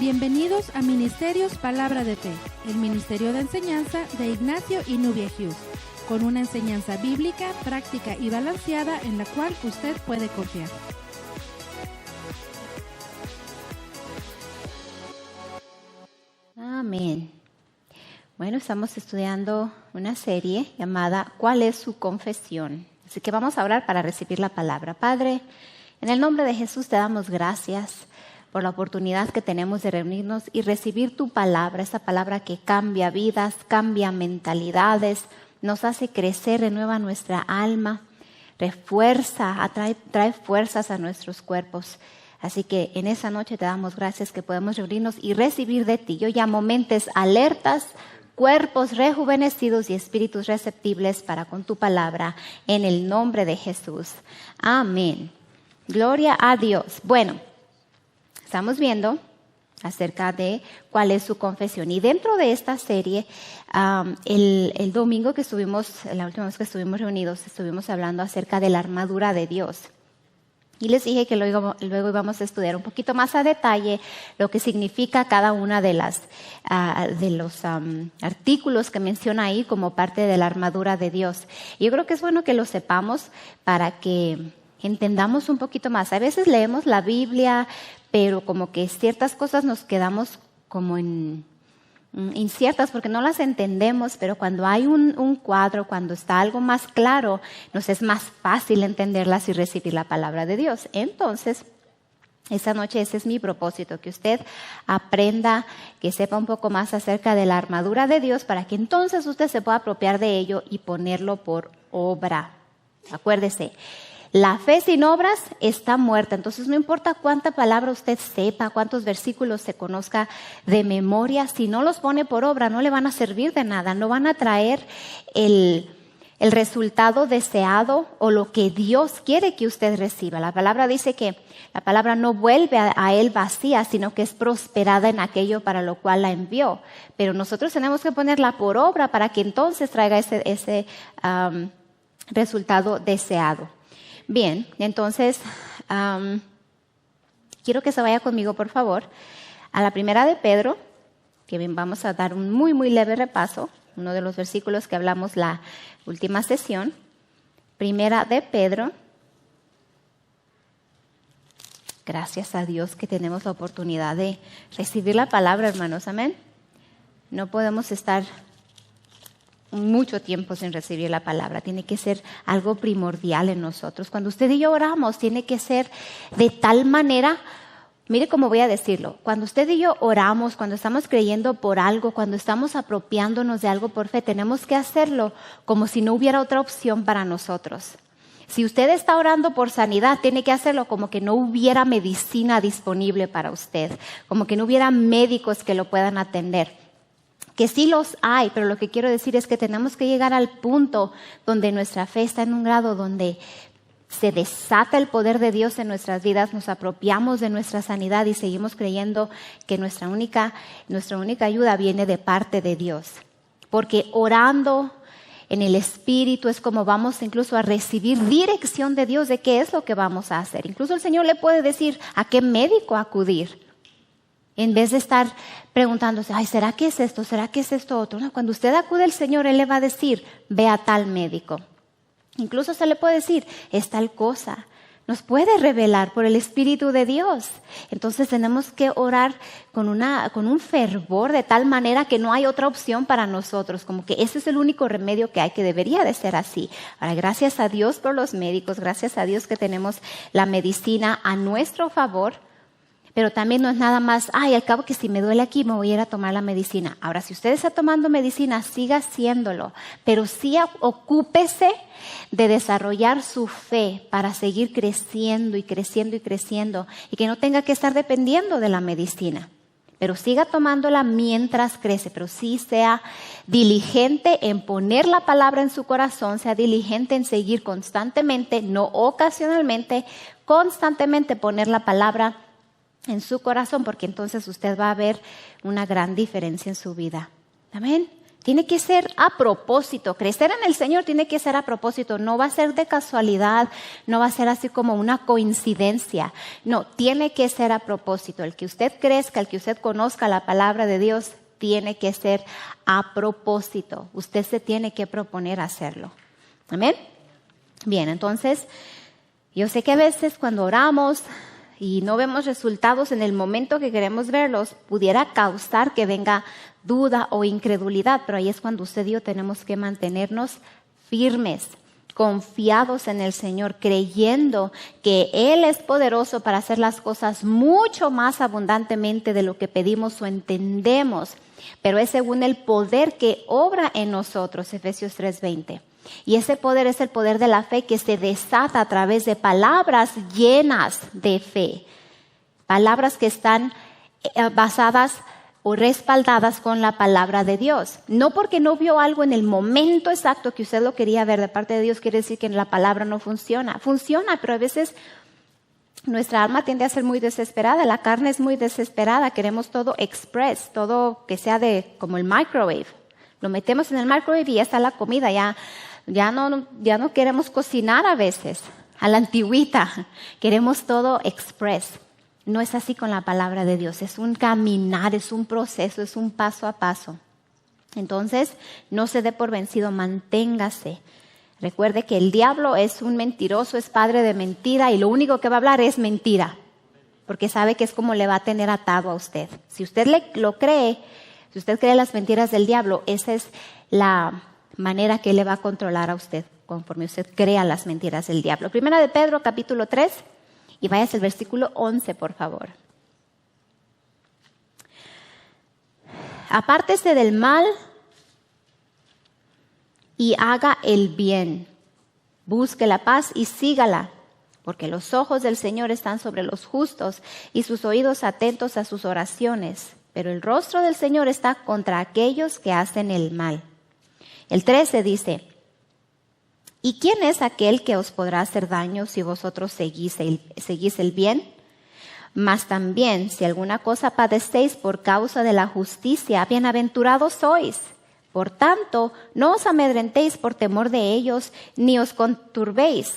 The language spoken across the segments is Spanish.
Bienvenidos a Ministerios Palabra de Fe, el ministerio de enseñanza de Ignacio y Nubia Hughes, con una enseñanza bíblica, práctica y balanceada en la cual usted puede confiar. Amén. Bueno, estamos estudiando una serie llamada ¿Cuál es su confesión? Así que vamos a orar para recibir la palabra. Padre, en el nombre de Jesús te damos gracias por la oportunidad que tenemos de reunirnos y recibir tu palabra, esa palabra que cambia vidas, cambia mentalidades, nos hace crecer, renueva nuestra alma, refuerza, trae fuerzas a nuestros cuerpos. Así que en esa noche te damos gracias que podemos reunirnos y recibir de ti. Yo llamo mentes alertas, cuerpos rejuvenecidos y espíritus receptibles para con tu palabra, en el nombre de Jesús. Amén. Gloria a Dios. Bueno, estamos viendo acerca de cuál es su confesión. Y dentro de esta serie, el domingo que la última vez que estuvimos reunidos, estuvimos hablando acerca de la armadura de Dios. Y les dije que luego íbamos a estudiar un poquito más a detalle lo que significa cada una de los artículos que menciona ahí como parte de la armadura de Dios. Y yo creo que es bueno que lo sepamos para que entendamos un poquito más. A veces leemos la Biblia, pero como que ciertas cosas nos quedamos como inciertas porque no las entendemos, pero cuando hay un cuadro, cuando está algo más claro, nos es más fácil entenderlas y recibir la palabra de Dios. Entonces, esta noche ese es mi propósito, que usted aprenda, que sepa un poco más acerca de la armadura de Dios para que entonces usted se pueda apropiar de ello y ponerlo por obra. Acuérdese, la fe sin obras está muerta, entonces no importa cuánta palabra usted sepa, cuántos versículos se conozca de memoria, si no los pone por obra no le van a servir de nada, no van a traer el resultado deseado o lo que Dios quiere que usted reciba. La palabra dice que la palabra no vuelve a Él vacía, sino que es prosperada en aquello para lo cual la envió. Pero nosotros tenemos que ponerla por obra para que entonces traiga ese resultado deseado. Bien, entonces quiero que se vaya conmigo, por favor, a la primera de Pedro, que bien, vamos a dar un muy, muy leve repaso, uno de los versículos que hablamos la última sesión. Primera de Pedro. Gracias a Dios que tenemos la oportunidad de recibir la palabra, hermanos, amén. No podemos estar mucho tiempo sin recibir la palabra. Tiene que ser algo primordial en nosotros. Cuando usted y yo oramos, tiene que ser de tal manera, mire cómo voy a decirlo, cuando usted y yo oramos, cuando estamos creyendo por algo, cuando estamos apropiándonos de algo por fe, tenemos que hacerlo como si no hubiera otra opción para nosotros. Si usted está orando por sanidad, tiene que hacerlo como que no hubiera medicina disponible para usted, como que no hubiera médicos que lo puedan atender. Que sí los hay, pero lo que quiero decir es que tenemos que llegar al punto donde nuestra fe está en un grado donde se desata el poder de Dios en nuestras vidas, nos apropiamos de nuestra sanidad y seguimos creyendo que nuestra única ayuda viene de parte de Dios. Porque orando en el Espíritu es como vamos incluso a recibir dirección de Dios de qué es lo que vamos a hacer. Incluso el Señor le puede decir a qué médico acudir. En vez de estar preguntándose, ay, ¿será que es esto? ¿Será que es esto otro? No, cuando usted acude al Señor, Él le va a decir, ve a tal médico. Incluso se le puede decir, es tal cosa. Nos puede revelar por el Espíritu de Dios. Entonces tenemos que orar con un fervor de tal manera que no hay otra opción para nosotros. Como que ese es el único remedio que hay, que debería de ser así. Ahora, gracias a Dios por los médicos, gracias a Dios que tenemos la medicina a nuestro favor. Pero también no es nada más, al cabo que si me duele aquí me voy a ir a tomar la medicina. Ahora, si usted está tomando medicina, siga haciéndolo. Pero sí ocúpese de desarrollar su fe para seguir creciendo y creciendo y creciendo. Y que no tenga que estar dependiendo de la medicina. Pero siga tomándola mientras crece. Pero sí sea diligente en poner la palabra en su corazón. Sea diligente en seguir constantemente, no ocasionalmente, constantemente poner la palabra en su corazón, porque entonces usted va a ver una gran diferencia en su vida. Amén. Tiene que ser a propósito. Crecer en el Señor tiene que ser a propósito. No va a ser de casualidad, no va a ser así como una coincidencia. No, tiene que ser a propósito. El que usted crezca, el que usted conozca la palabra de Dios, tiene que ser a propósito. Usted se tiene que proponer hacerlo. ¿Amén? Bien, entonces, yo sé que a veces cuando oramos y no vemos resultados en el momento que queremos verlos, pudiera causar que venga duda o incredulidad, pero ahí es cuando usted y yo tenemos que mantenernos firmes, confiados en el Señor, creyendo que Él es poderoso para hacer las cosas mucho más abundantemente de lo que pedimos o entendemos, pero es según el poder que obra en nosotros, Efesios 3:20. Y ese poder es el poder de la fe que se desata a través de palabras llenas de fe, palabras que están basadas o respaldadas con la palabra de Dios. No porque no vio algo en el momento exacto que usted lo quería ver de parte de Dios, quiere decir que la palabra no funciona. Funciona, pero a veces nuestra alma tiende a ser muy desesperada, la carne es muy desesperada, queremos todo express, todo que sea como el microwave. Lo metemos en el microwave y ya está la comida, ya no queremos cocinar a veces, a la antigüita, queremos todo express. No es así con la palabra de Dios, es un caminar, es un proceso, es un paso a paso. Entonces, no se dé por vencido, manténgase. Recuerde que el diablo es un mentiroso, es padre de mentira y lo único que va a hablar es mentira, porque sabe que es como le va a tener atado a usted. Si usted lo cree, si usted cree las mentiras del diablo, esa es la manera que le va a controlar a usted, conforme usted crea las mentiras del diablo. Primera de Pedro, capítulo 3. Y vayas al versículo 11, por favor. Apártese del mal y haga el bien. Busque la paz y sígala, porque los ojos del Señor están sobre los justos y sus oídos atentos a sus oraciones. Pero el rostro del Señor está contra aquellos que hacen el mal. El 13 dice: ¿y quién es aquel que os podrá hacer daño si vosotros seguís el bien? Mas también, si alguna cosa padecéis por causa de la justicia, bienaventurados sois. Por tanto, no os amedrentéis por temor de ellos, ni os conturbéis.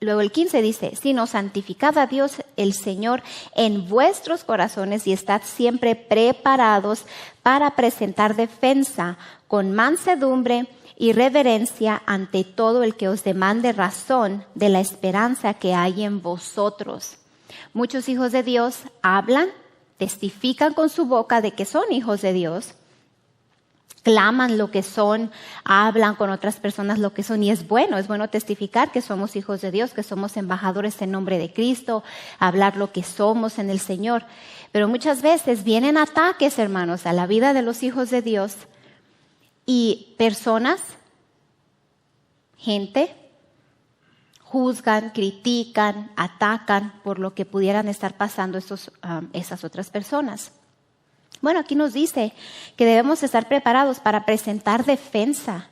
Luego el 15 dice: sino santificad a Dios el Señor en vuestros corazones y estad siempre preparados para presentar defensa con mansedumbre y reverencia ante todo el que os demande razón de la esperanza que hay en vosotros. Muchos hijos de Dios hablan, testifican con su boca de que son hijos de Dios, claman lo que son, hablan con otras personas lo que son, y es bueno testificar que somos hijos de Dios, que somos embajadores en nombre de Cristo, hablar lo que somos en el Señor. Pero muchas veces vienen ataques, hermanos, a la vida de los hijos de Dios. Y personas, gente, juzgan, critican, atacan por lo que pudieran estar pasando esas otras personas. Bueno, aquí nos dice que debemos estar preparados para presentar defensa.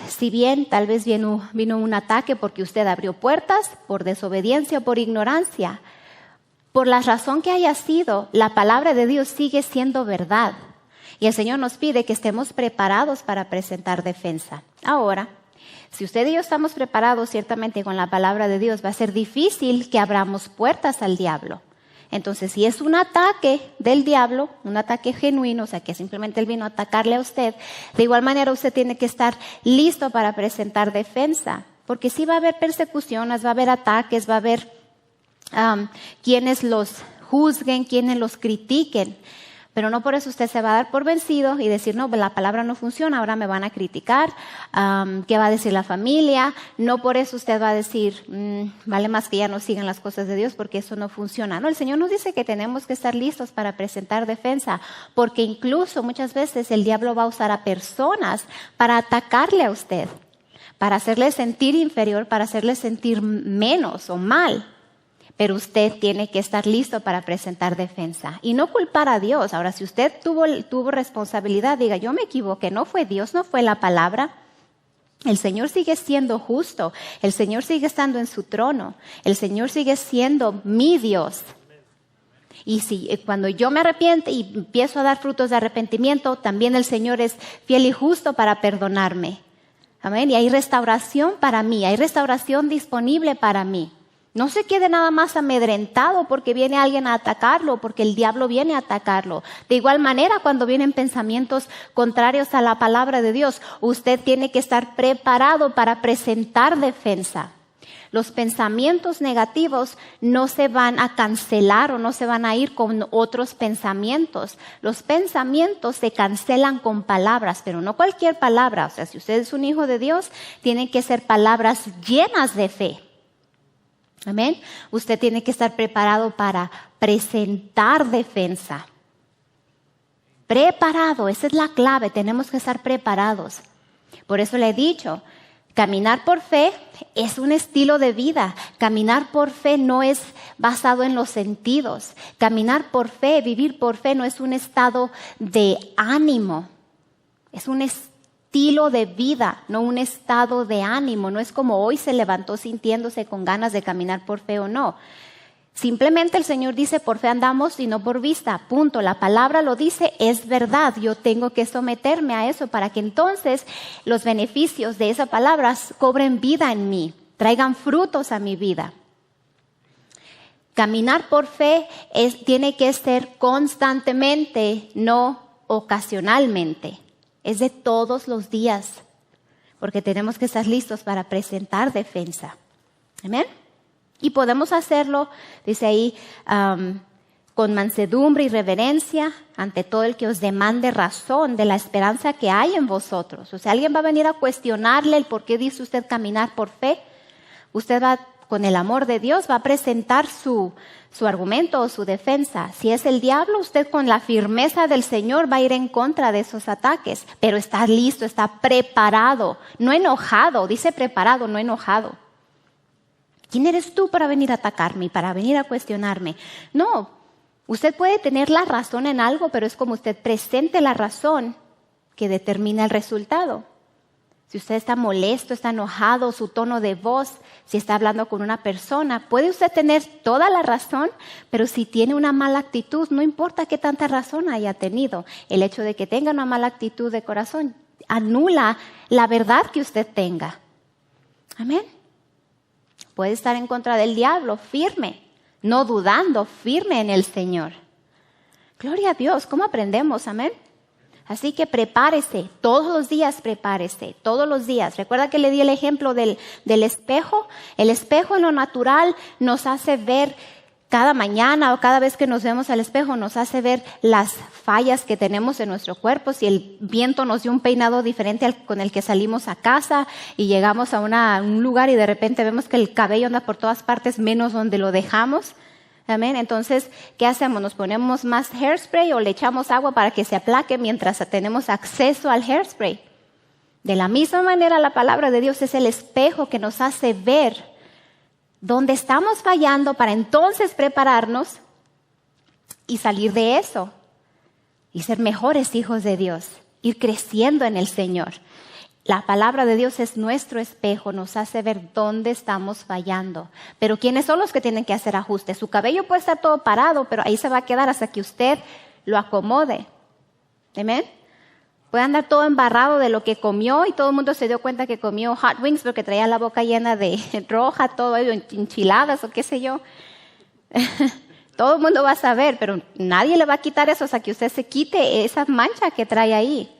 Si bien tal vez vino un ataque porque usted abrió puertas, por desobediencia o por ignorancia, por la razón que haya sido, la palabra de Dios sigue siendo verdad. Y el Señor nos pide que estemos preparados para presentar defensa. Ahora, si usted y yo estamos preparados ciertamente con la palabra de Dios, va a ser difícil que abramos puertas al diablo. Entonces, si es un ataque del diablo, un ataque genuino, o sea, que simplemente él vino a atacarle a usted, de igual manera usted tiene que estar listo para presentar defensa. Porque sí va a haber persecuciones, va a haber ataques, va a haber quienes los juzguen, quienes los critiquen. Pero no por eso usted se va a dar por vencido y decir, no, la palabra no funciona, ahora me van a criticar, ¿qué va a decir la familia? No por eso usted va a decir, vale más que ya no sigan las cosas de Dios porque eso no funciona. No, el Señor nos dice que tenemos que estar listos para presentar defensa, porque incluso muchas veces el diablo va a usar a personas para atacarle a usted, para hacerle sentir inferior, para hacerle sentir menos o mal. Pero usted tiene que estar listo para presentar defensa y no culpar a Dios. Ahora, si usted tuvo responsabilidad, diga, yo me equivoqué, no fue Dios, no fue la palabra. El Señor sigue siendo justo, el Señor sigue estando en su trono, el Señor sigue siendo mi Dios. Y si cuando yo me arrepiento y empiezo a dar frutos de arrepentimiento, también el Señor es fiel y justo para perdonarme. Amén. Y hay restauración para mí, hay restauración disponible para mí. No se quede nada más amedrentado porque viene alguien a atacarlo, porque el diablo viene a atacarlo. De igual manera, cuando vienen pensamientos contrarios a la palabra de Dios, usted tiene que estar preparado para presentar defensa. Los pensamientos negativos no se van a cancelar o no se van a ir con otros pensamientos. Los pensamientos se cancelan con palabras, pero no cualquier palabra. O sea, si usted es un hijo de Dios, tienen que ser palabras llenas de fe. Amén. Usted tiene que estar preparado para presentar defensa. Preparado, esa es la clave, tenemos que estar preparados. Por eso le he dicho, caminar por fe es un estilo de vida. Caminar por fe no es basado en los sentidos. Caminar por fe, vivir por fe no es un estado de ánimo. Es un estilo de vida, no un estado de ánimo. No es como hoy se levantó sintiéndose con ganas de caminar por fe o no. Simplemente el Señor dice, por fe andamos y no por vista, punto. La palabra lo dice, es verdad. Yo tengo que someterme a eso para que entonces los beneficios de esa palabra cobren vida en mí, traigan frutos a mi vida. Caminar por fe tiene que ser constantemente, no ocasionalmente. Es de todos los días, porque tenemos que estar listos para presentar defensa. Amén. Y podemos hacerlo, dice ahí, con mansedumbre y reverencia ante todo el que os demande razón de la esperanza que hay en vosotros. O sea, alguien va a venir a cuestionarle el por qué dice usted caminar por fe. Usted va, con el amor de Dios, va a presentar su argumento o su defensa. Si es el diablo, usted con la firmeza del Señor va a ir en contra de esos ataques. Pero está listo, está preparado, no enojado. Dice preparado, no enojado. ¿Quién eres tú para venir a atacarme, para venir a cuestionarme? No, usted puede tener la razón en algo, pero es como usted presente la razón que determina el resultado. Si usted está molesto, está enojado, su tono de voz, si está hablando con una persona, puede usted tener toda la razón, pero si tiene una mala actitud, no importa qué tanta razón haya tenido, el hecho de que tenga una mala actitud de corazón anula la verdad que usted tenga. Amén. Puede estar en contra del diablo, firme, no dudando, firme en el Señor. Gloria a Dios, ¿cómo aprendemos? Amén. Así que prepárese, todos los días prepárese, todos los días. Recuerda que le di el ejemplo del espejo. El espejo en lo natural nos hace ver cada mañana o cada vez que nos vemos al espejo, nos hace ver las fallas que tenemos en nuestro cuerpo. Si el viento nos dio un peinado diferente al con el que salimos a casa y llegamos a un lugar y de repente vemos que el cabello anda por todas partes menos donde lo dejamos. Amén. Entonces, ¿qué hacemos? ¿Nos ponemos más hairspray o le echamos agua para que se aplaque mientras tenemos acceso al hairspray? De la misma manera, la palabra de Dios es el espejo que nos hace ver dónde estamos fallando para entonces prepararnos y salir de eso y ser mejores hijos de Dios, ir creciendo en el Señor. La palabra de Dios es nuestro espejo, nos hace ver dónde estamos fallando. Pero ¿quiénes son los que tienen que hacer ajustes? Su cabello puede estar todo parado, pero ahí se va a quedar hasta que usted lo acomode. ¿Amén? Puede andar todo embarrado de lo que comió y todo el mundo se dio cuenta que comió hot wings porque traía la boca llena de roja, todo enchiladas o qué sé yo. Todo el mundo va a saber, pero nadie le va a quitar eso hasta que usted se quite esa mancha que trae ahí.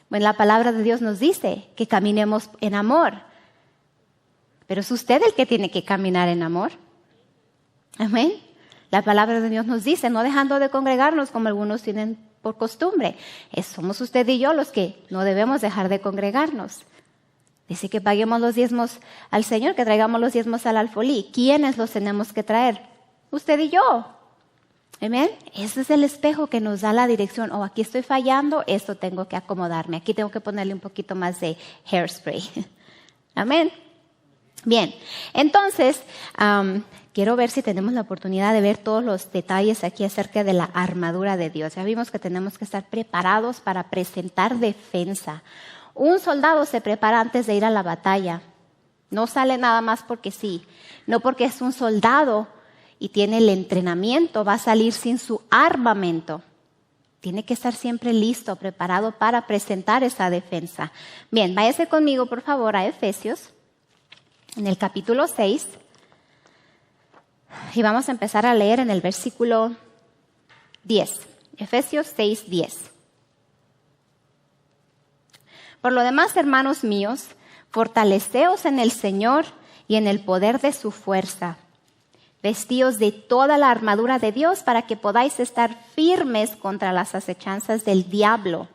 Bueno, la palabra de Dios nos dice que caminemos en amor. Pero es usted el que tiene que caminar en amor. Amén. La palabra de Dios nos dice, no dejando de congregarnos como algunos tienen por costumbre. Somos usted y yo los que no debemos dejar de congregarnos. Dice que paguemos los diezmos al Señor, que traigamos los diezmos al alfolí. ¿Quiénes los tenemos que traer? Usted y yo. Amén. Ese es el espejo que nos da la dirección. Oh, aquí estoy fallando, esto tengo que acomodarme. Aquí tengo que ponerle un poquito más de hairspray. Amén. Bien, entonces, quiero ver si tenemos la oportunidad de ver todos los detalles aquí acerca de la armadura de Dios. Ya vimos que tenemos que estar preparados para presentar defensa. Un soldado se prepara antes de ir a la batalla. No sale nada más porque sí. No porque es un soldado y tiene el entrenamiento va a salir sin su armamento. Tiene que estar siempre listo, preparado para presentar esa defensa. Bien, váyase conmigo por favor a Efesios, en el capítulo 6. Y vamos a empezar a leer en el versículo 10. Efesios 6, 10. Por lo demás, hermanos míos, fortaleceos en el Señor y en el poder de su fuerza. Vestíos de toda la armadura de Dios para que podáis estar firmes contra las acechanzas del diablo.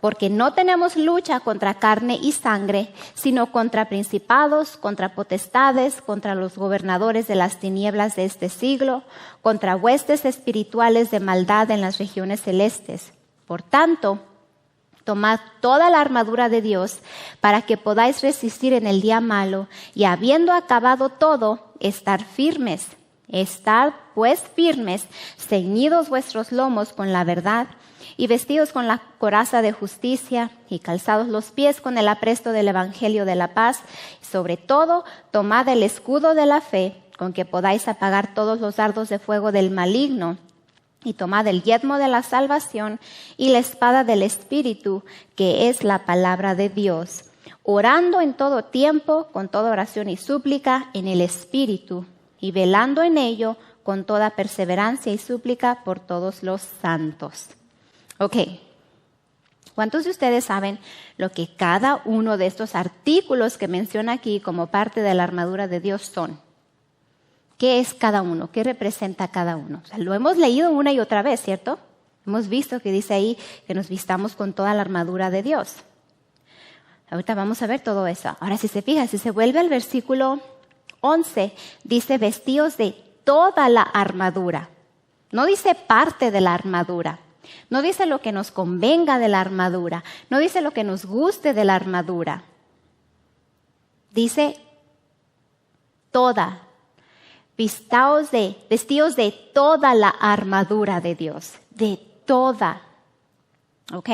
Porque no tenemos lucha contra carne y sangre, sino contra principados, contra potestades, contra los gobernadores de las tinieblas de este siglo, contra huestes espirituales de maldad en las regiones celestes. Por tanto, tomad toda la armadura de Dios para que podáis resistir en el día malo y habiendo acabado todo, estar firmes. Estad pues firmes, ceñidos vuestros lomos con la verdad y vestidos con la coraza de justicia y calzados los pies con el apresto del evangelio de la paz. Sobre todo, tomad el escudo de la fe con que podáis apagar todos los dardos de fuego del maligno. Y tomad el yelmo de la salvación y la espada del Espíritu, que es la palabra de Dios, orando en todo tiempo, con toda oración y súplica en el Espíritu, y velando en ello con toda perseverancia y súplica por todos los santos. Ok, ¿cuántos de ustedes saben lo que cada uno de estos artículos que menciona aquí como parte de la armadura de Dios son? ¿Qué es cada uno? ¿Qué representa cada uno? O sea, lo hemos leído una y otra vez, ¿cierto? Hemos visto que dice ahí que nos vistamos con toda la armadura de Dios. Ahorita vamos a ver todo eso. Ahora, si se fija, si se vuelve al versículo 11, dice vestíos de toda la armadura. No dice parte de la armadura. No dice lo que nos convenga de la armadura. No dice lo que nos guste de la armadura. Dice toda. Vestidos de toda la armadura de Dios, de toda, ¿ok?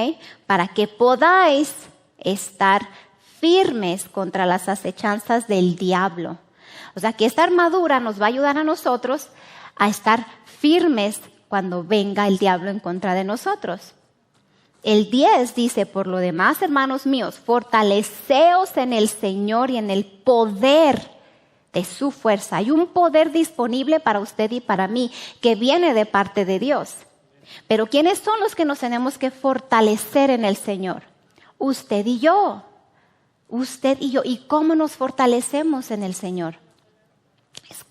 Para que podáis estar firmes contra las acechanzas del diablo. O sea, que esta armadura nos va a ayudar a nosotros a estar firmes cuando venga el diablo en contra de nosotros. El 10 dice, por lo demás, hermanos míos, fortaleceos en el Señor y en el poder de su fuerza. Hay un poder disponible para usted y para mí que viene de parte de Dios. Pero ¿quiénes son los que nos tenemos que fortalecer en el Señor? Usted y yo. Usted y yo. ¿Y cómo nos fortalecemos en el Señor?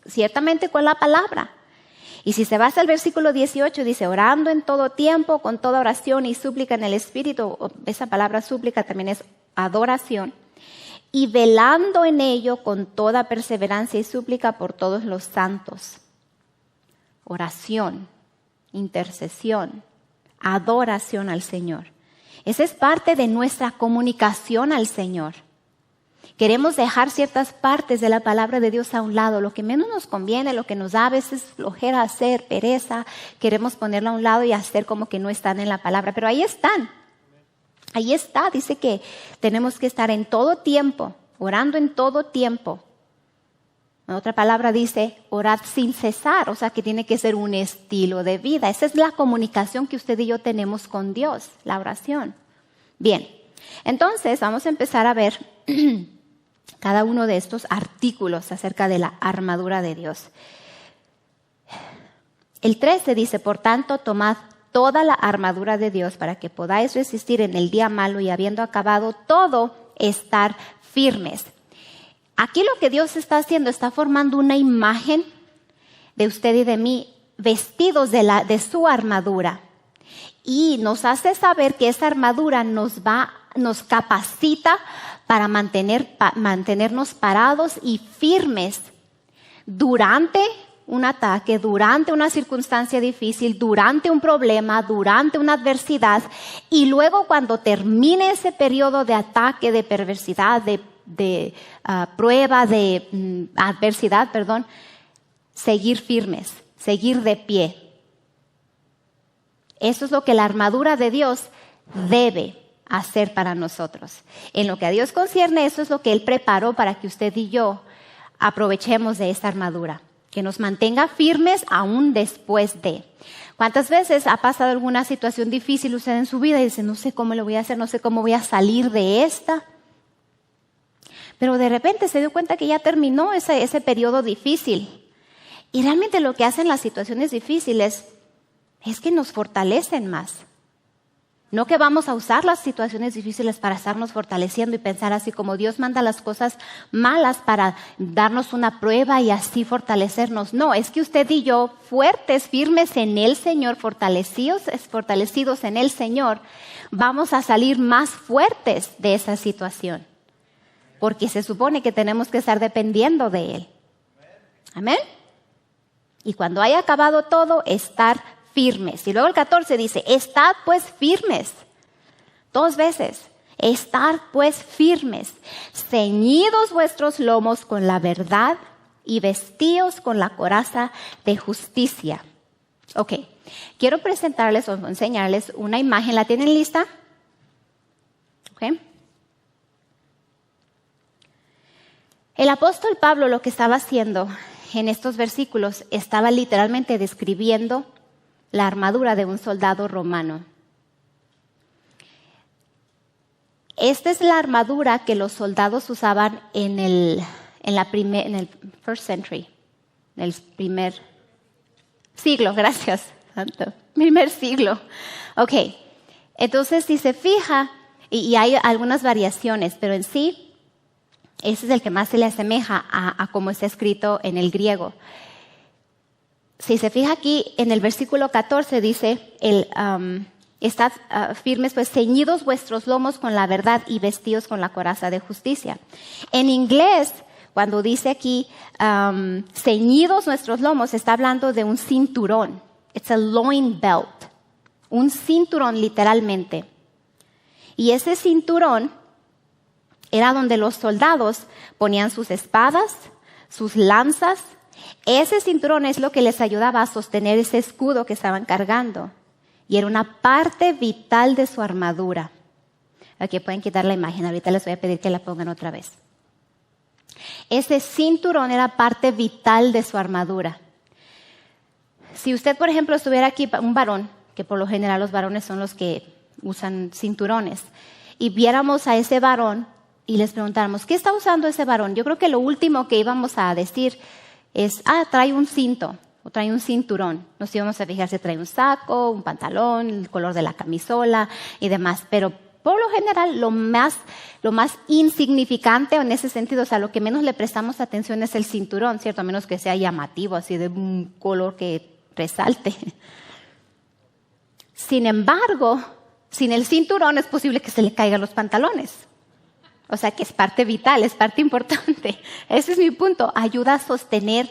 Ciertamente con la palabra. Y si se va hasta el versículo 18, dice, orando en todo tiempo, con toda oración y súplica en el Espíritu. Esa palabra súplica también es adoración. Y velando en ello con toda perseverancia y súplica por todos los santos. Oración, intercesión, adoración al Señor. Esa es parte de nuestra comunicación al Señor. Queremos dejar ciertas partes de la palabra de Dios a un lado. Lo que menos nos conviene, lo que nos da a veces flojera hacer, pereza, queremos ponerlo a un lado y hacer como que no están en la palabra. Pero ahí están. Ahí está, dice que tenemos que estar en todo tiempo, orando en todo tiempo. En otra palabra dice, orad sin cesar, o sea que tiene que ser un estilo de vida. Esa es la comunicación que usted y yo tenemos con Dios, la oración. Bien, entonces vamos a empezar a ver cada uno de estos artículos acerca de la armadura de Dios. El 13 dice, por tanto, tomad toda la armadura de Dios para que podáis resistir en el día malo y habiendo acabado todo, estar firmes. Aquí lo que Dios está haciendo, está formando una imagen de usted y de mí, vestidos de su armadura. Y nos hace saber que esa armadura nos capacita para mantenernos parados y firmes durante un ataque, durante una circunstancia difícil, durante un problema, durante una adversidad, y luego cuando termine ese periodo de ataque, de perversidad, de prueba, de adversidad, seguir firmes, seguir de pie. Eso es lo que la armadura de Dios debe hacer para nosotros. En lo que a Dios concierne, eso es lo que Él preparó para que usted y yo aprovechemos de esta armadura. que nos mantenga firmes aún después de. ¿Cuántas veces ha pasado alguna situación difícil usted en su vida y dice, no sé cómo lo voy a hacer, no sé cómo voy a salir de esta? Pero de repente se dio cuenta que ya terminó ese periodo difícil. Y realmente lo que hacen las situaciones difíciles es que nos fortalecen más. No que vamos a usar las situaciones difíciles para estarnos fortaleciendo y pensar así como Dios manda las cosas malas para darnos una prueba y así fortalecernos. No, es que usted y yo, fuertes, firmes en el Señor, fortalecidos en el Señor, vamos a salir más fuertes de esa situación. Porque se supone que tenemos que estar dependiendo de Él. Amén. Y cuando haya acabado todo, estar firmes. Y luego el 14 dice, estad pues firmes. 2 veces. Estad pues firmes. Ceñidos vuestros lomos con la verdad y vestíos con la coraza de justicia. Ok. Quiero presentarles o enseñarles una imagen. ¿La tienen lista? Ok. El apóstol Pablo lo que estaba haciendo en estos versículos estaba literalmente describiendo la armadura de un soldado romano. Esta es la armadura que los soldados usaban en el first century, en el primer siglo, gracias, santo, primer siglo. Ok, entonces si se fija, y hay algunas variaciones, pero en sí, ese es el que más se le asemeja a cómo está escrito en el griego. Si se fija aquí, en el versículo 14 dice, estad firmes, pues ceñidos vuestros lomos con la verdad y vestidos con la coraza de justicia. En inglés, cuando dice aquí, ceñidos nuestros lomos, está hablando de un cinturón. It's a loin belt. Un cinturón literalmente. Y ese cinturón era donde los soldados ponían sus espadas, sus lanzas. Ese cinturón es lo que les ayudaba a sostener ese escudo que estaban cargando. Y era una parte vital de su armadura. Aquí pueden quitar la imagen. Ahorita les voy a pedir que la pongan otra vez. Ese cinturón era parte vital de su armadura. Si usted, por ejemplo, estuviera aquí, un varón, que por lo general los varones son los que usan cinturones, y viéramos a ese varón y les preguntáramos, ¿qué está usando ese varón? Yo creo que lo último que íbamos a decir es, trae un cinto o trae un cinturón. Nos íbamos a fijar si trae un saco, un pantalón, el color de la camisola y demás. Pero por lo general, lo más insignificante en ese sentido, o sea, lo que menos le prestamos atención es el cinturón, ¿cierto? A menos que sea llamativo, así de un color que resalte. Sin embargo, sin el cinturón es posible que se le caigan los pantalones. O sea, que es parte vital, es parte importante. Ese es mi punto. Ayuda a sostener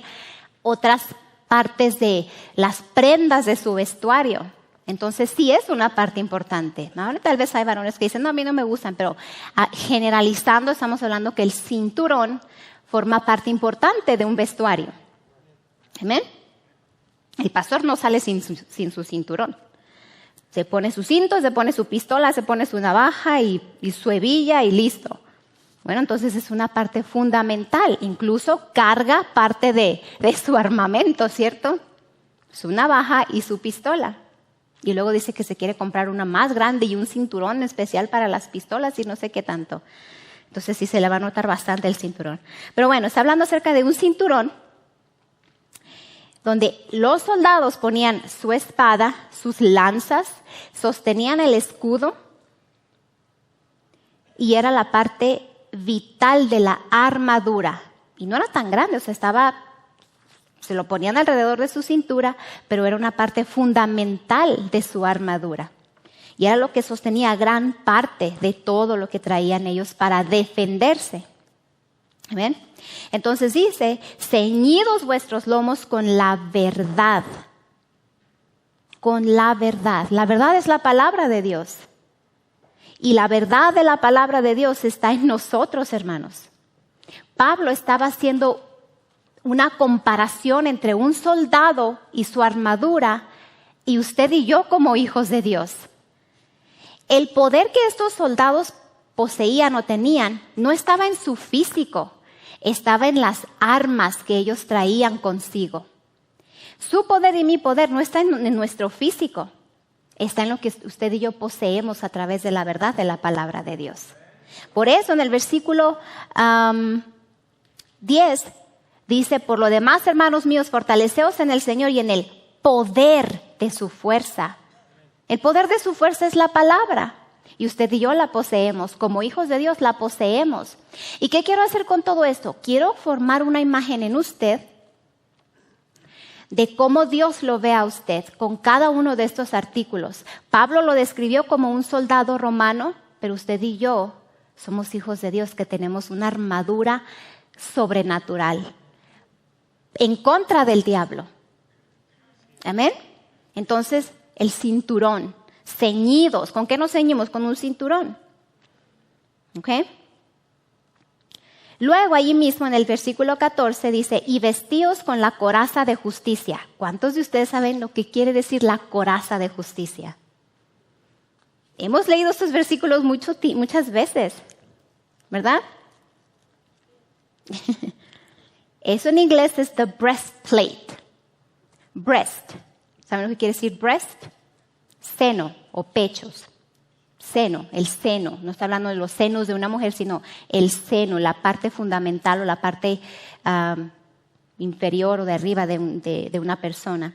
otras partes de las prendas de su vestuario. Entonces, sí es una parte importante, ¿no? Tal vez hay varones que dicen, no, a mí no me gustan, pero generalizando estamos hablando que el cinturón forma parte importante de un vestuario. ¿Amén? El pastor no sale sin su cinturón. Se pone su cinto, se pone su pistola, se pone su navaja y su hebilla y listo. Bueno, entonces es una parte fundamental. Incluso carga parte de su armamento, ¿cierto? Su navaja y su pistola. Y luego dice que se quiere comprar una más grande y un cinturón especial para las pistolas y no sé qué tanto. Entonces sí se le va a notar bastante el cinturón. Pero bueno, está hablando acerca de un cinturón donde los soldados ponían su espada, sus lanzas, sostenían el escudo y era la parte vital de la armadura. Y no era tan grande, o sea, se lo ponían alrededor de su cintura, pero era una parte fundamental de su armadura. Y era lo que sostenía gran parte de todo lo que traían ellos para defenderse. ¿Ven? Entonces dice, ceñidos vuestros lomos con la verdad. Con la verdad. La verdad es la palabra de Dios. Y la verdad de la palabra de Dios está en nosotros, hermanos. Pablo estaba haciendo una comparación entre un soldado y su armadura y usted y yo como hijos de Dios. El poder que estos soldados poseían o tenían no estaba en su físico, estaba en las armas que ellos traían consigo. Su poder y mi poder no está en nuestro físico, está en lo que usted y yo poseemos a través de la verdad de la palabra de Dios. Por eso en el versículo 10 dice, por lo demás, hermanos míos, fortaleceos en el Señor y en el poder de su fuerza. El poder de su fuerza es la palabra. Y usted y yo la poseemos. Como hijos de Dios la poseemos. ¿Y qué quiero hacer con todo esto? Quiero formar una imagen en usted de cómo Dios lo ve a usted con cada uno de estos artículos. Pablo lo describió como un soldado romano, pero usted y yo somos hijos de Dios que tenemos una armadura sobrenatural en contra del diablo. Amén. Entonces, el cinturón, ceñidos. ¿Con qué nos ceñimos? Con un cinturón. ¿Ok? Luego, allí mismo en el versículo 14 dice, y vestíos con la coraza de justicia. ¿Cuántos de ustedes saben lo que quiere decir la coraza de justicia? Hemos leído estos versículos muchas veces, ¿verdad? Eso en inglés es the breastplate. Breast. ¿Saben lo que quiere decir breast? Seno o pechos. Seno, el seno. No está hablando de los senos de una mujer, sino el seno, la parte fundamental o la parte inferior o de arriba de una persona.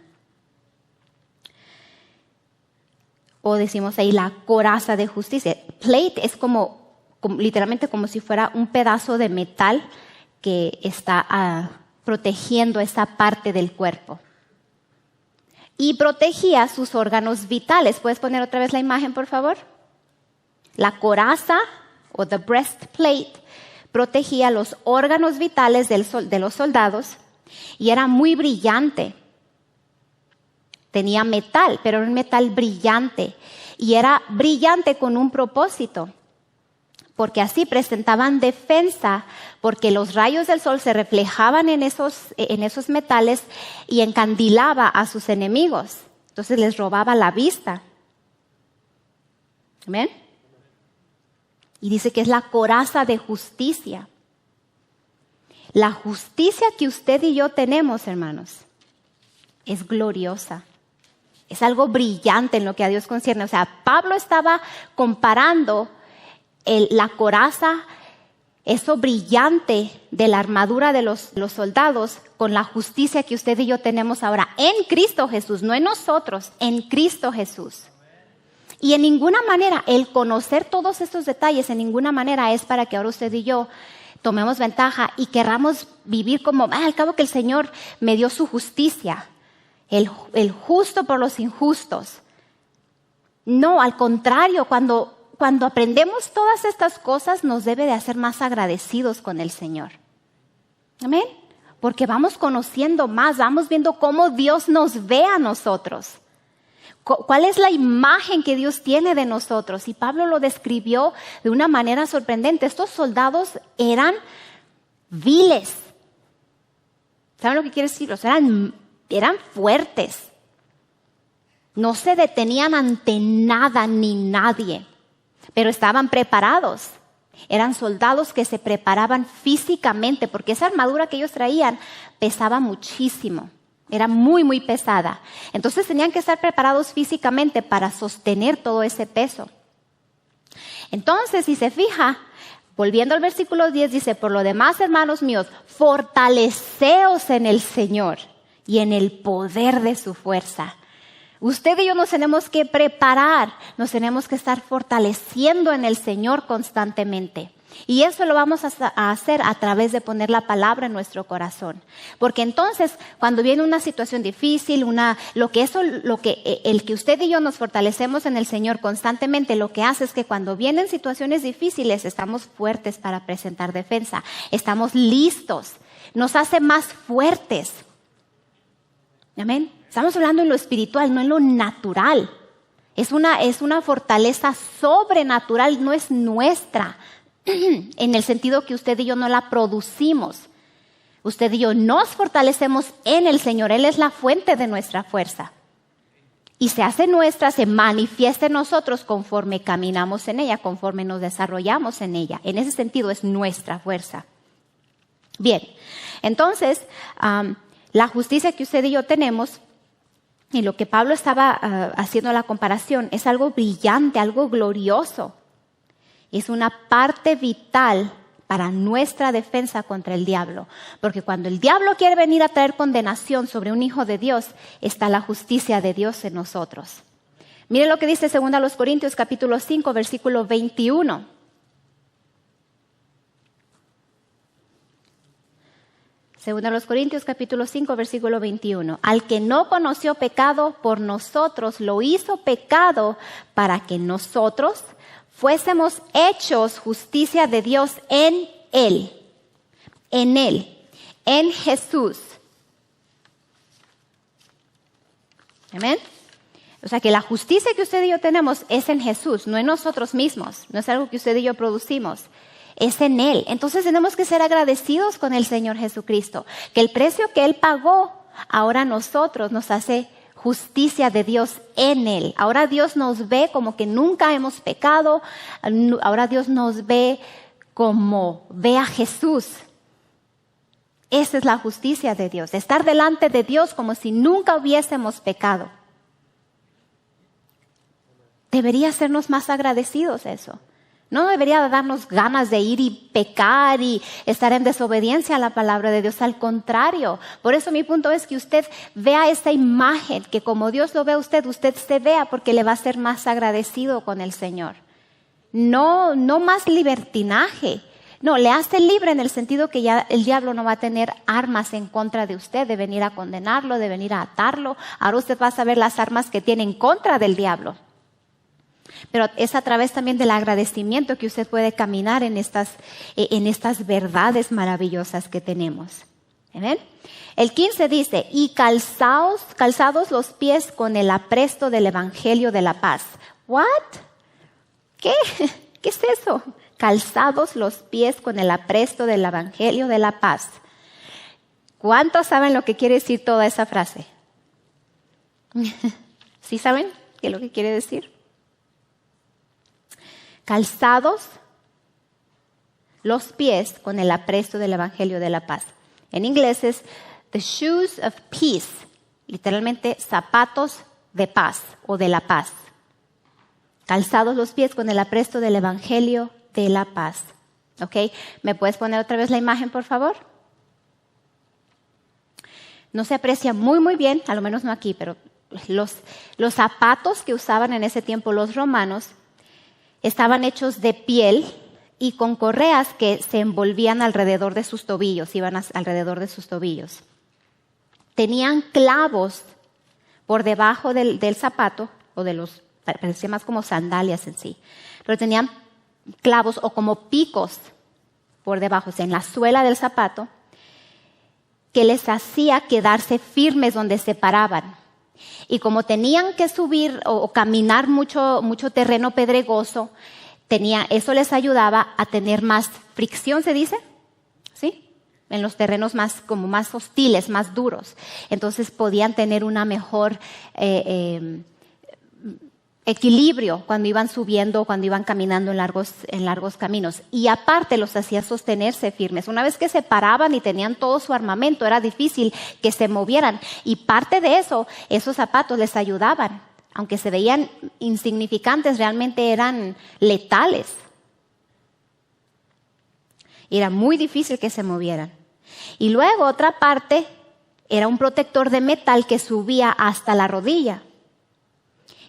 O decimos ahí la coraza de justicia. Plate es como literalmente como si fuera un pedazo de metal que está protegiendo esa parte del cuerpo. Y protegía sus órganos vitales. ¿Puedes poner otra vez la imagen, por favor? La coraza o the breastplate protegía los órganos vitales de los soldados y era muy brillante. Tenía metal, pero era un metal brillante. Y era brillante con un propósito, porque así presentaban defensa, porque los rayos del sol se reflejaban en esos metales y encandilaba a sus enemigos. Entonces les robaba la vista. ¿Amén? Y dice que es la coraza de justicia. La justicia que usted y yo tenemos, hermanos, es gloriosa. Es algo brillante en lo que a Dios concierne. O sea, Pablo estaba comparando la coraza, eso brillante de la armadura de los soldados, con la justicia que usted y yo tenemos ahora en Cristo Jesús, no en nosotros, en Cristo Jesús. Y en ninguna manera, el conocer todos estos detalles, en ninguna manera es para que ahora usted y yo tomemos ventaja y querramos vivir como, al cabo que el Señor me dio su justicia, el justo por los injustos. No, al contrario, cuando aprendemos todas estas cosas, nos debe de hacer más agradecidos con el Señor. Amén. Porque vamos conociendo más, vamos viendo cómo Dios nos ve a nosotros. ¿Cuál es la imagen que Dios tiene de nosotros? Y Pablo lo describió de una manera sorprendente. Estos soldados eran viles. ¿Saben lo que quiere decir? O sea, eran fuertes. No se detenían ante nada ni nadie. Pero estaban preparados. Eran soldados que se preparaban físicamente, porque esa armadura que ellos traían pesaba muchísimo. Era muy, muy pesada. Entonces tenían que estar preparados físicamente para sostener todo ese peso. Entonces, si se fija, volviendo al versículo 10, dice, por lo demás, hermanos míos, fortaleceos en el Señor y en el poder de su fuerza. Usted y yo nos tenemos que preparar, nos tenemos que estar fortaleciendo en el Señor constantemente. Y eso lo vamos a hacer a través de poner la palabra en nuestro corazón. Porque entonces, cuando viene una situación difícil, el que usted y yo nos fortalecemos en el Señor constantemente, lo que hace es que cuando vienen situaciones difíciles, estamos fuertes para presentar defensa. Estamos listos. Nos hace más fuertes. Amén. Estamos hablando en lo espiritual, no en lo natural. Es una fortaleza sobrenatural, no es nuestra. En el sentido que usted y yo no la producimos. Usted y yo nos fortalecemos en el Señor. Él es la fuente de nuestra fuerza. Y se hace nuestra, se manifiesta en nosotros conforme caminamos en ella, conforme nos desarrollamos en ella. En ese sentido es nuestra fuerza. Bien, entonces, la justicia que usted y yo tenemos, y lo que Pablo estaba haciendo la comparación, es algo brillante, algo glorioso. Es una parte vital para nuestra defensa contra el diablo. Porque cuando el diablo quiere venir a traer condenación sobre un hijo de Dios, está la justicia de Dios en nosotros. Miren lo que dice 2 Corintios capítulo 5, versículo 21. 2 Corintios capítulo 5, versículo 21. Al que no conoció pecado, por nosotros lo hizo pecado para que nosotros fuésemos hechos justicia de Dios en Él, en Jesús. Amén. O sea que la justicia que usted y yo tenemos es en Jesús, no en nosotros mismos, no es algo que usted y yo producimos, es en Él. Entonces tenemos que ser agradecidos con el Señor Jesucristo, que el precio que Él pagó, ahora a nosotros nos hace justicia de Dios en Él. Ahora Dios nos ve como que nunca hemos pecado. Ahora Dios nos ve como ve a Jesús. Esa es la justicia de Dios. Estar delante de Dios como si nunca hubiésemos pecado. Debería hacernos más agradecidos eso. No debería darnos ganas de ir y pecar y estar en desobediencia a la palabra de Dios. Al contrario, por eso mi punto es que usted vea esa imagen, que como Dios lo ve a usted, usted se vea porque le va a ser más agradecido con el Señor. No más libertinaje. No, le hace libre en el sentido que ya el diablo no va a tener armas en contra de usted, de venir a condenarlo, de venir a atarlo. Ahora usted va a saber las armas que tiene en contra del diablo. Pero es a través también del agradecimiento que usted puede caminar en estas verdades maravillosas que tenemos. ¿Amén? El 15 dice, y calzados los pies con el apresto del evangelio de la paz. ¿What? ¿Qué? ¿Qué es eso? Calzados los pies con el apresto del evangelio de la paz. ¿Cuántos saben lo que quiere decir toda esa frase? ¿Sí saben qué es lo que quiere decir? Calzados los pies con el apresto del evangelio de la paz. En inglés es the shoes of peace, literalmente zapatos de paz o de la paz. Calzados los pies con el apresto del evangelio de la paz. ¿Ok? ¿Me puedes poner otra vez la imagen, por favor? No se aprecia muy bien, a lo menos no aquí, pero los zapatos que usaban en ese tiempo los romanos estaban hechos de piel y con correas que se envolvían alrededor de sus tobillos, iban alrededor de sus tobillos. Tenían clavos por debajo del zapato, o de los, parecía más como sandalias en sí, pero tenían clavos o como picos por debajo, o sea, en la suela del zapato, que les hacía quedarse firmes donde se paraban. Y como tenían que subir o caminar mucho terreno pedregoso, eso les ayudaba a tener más fricción, ¿se dice? ¿Sí? En los terrenos más hostiles, más duros. Entonces podían tener una mejor equilibrio cuando iban subiendo, cuando iban caminando en largos caminos. Y aparte los hacía sostenerse firmes. Una vez que se paraban y tenían todo su armamento, era difícil que se movieran. Y parte de eso, esos zapatos les ayudaban. Aunque se veían insignificantes, realmente eran letales. Y era muy difícil que se movieran. Y luego otra parte era un protector de metal que subía hasta la rodilla.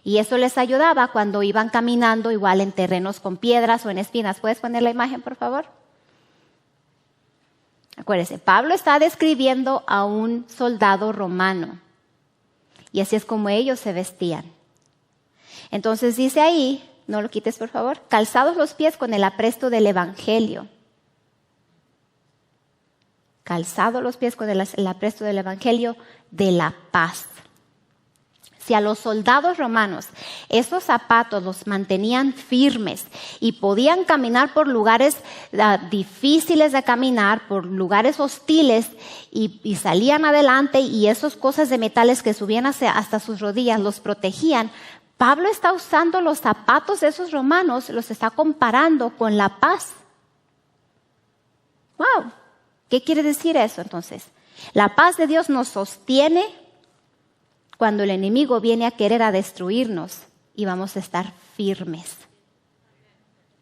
Y eso les ayudaba cuando iban caminando igual en terrenos con piedras o en espinas. ¿Puedes poner la imagen, por favor? Acuérdense, Pablo está describiendo a un soldado romano. Y así es como ellos se vestían. Entonces dice ahí, no lo quites por favor, calzados los pies con el apresto del evangelio. Calzados los pies con el apresto del evangelio de la paz. Si a los soldados romanos esos zapatos los mantenían firmes y podían caminar por lugares difíciles de caminar, por lugares hostiles y salían adelante y esas cosas de metales que subían hasta sus rodillas los protegían, Pablo está usando los zapatos de esos romanos, los está comparando con la paz. ¡Wow! ¿Qué quiere decir eso entonces? La paz de Dios nos sostiene cuando el enemigo viene a querer a destruirnos y vamos a estar firmes,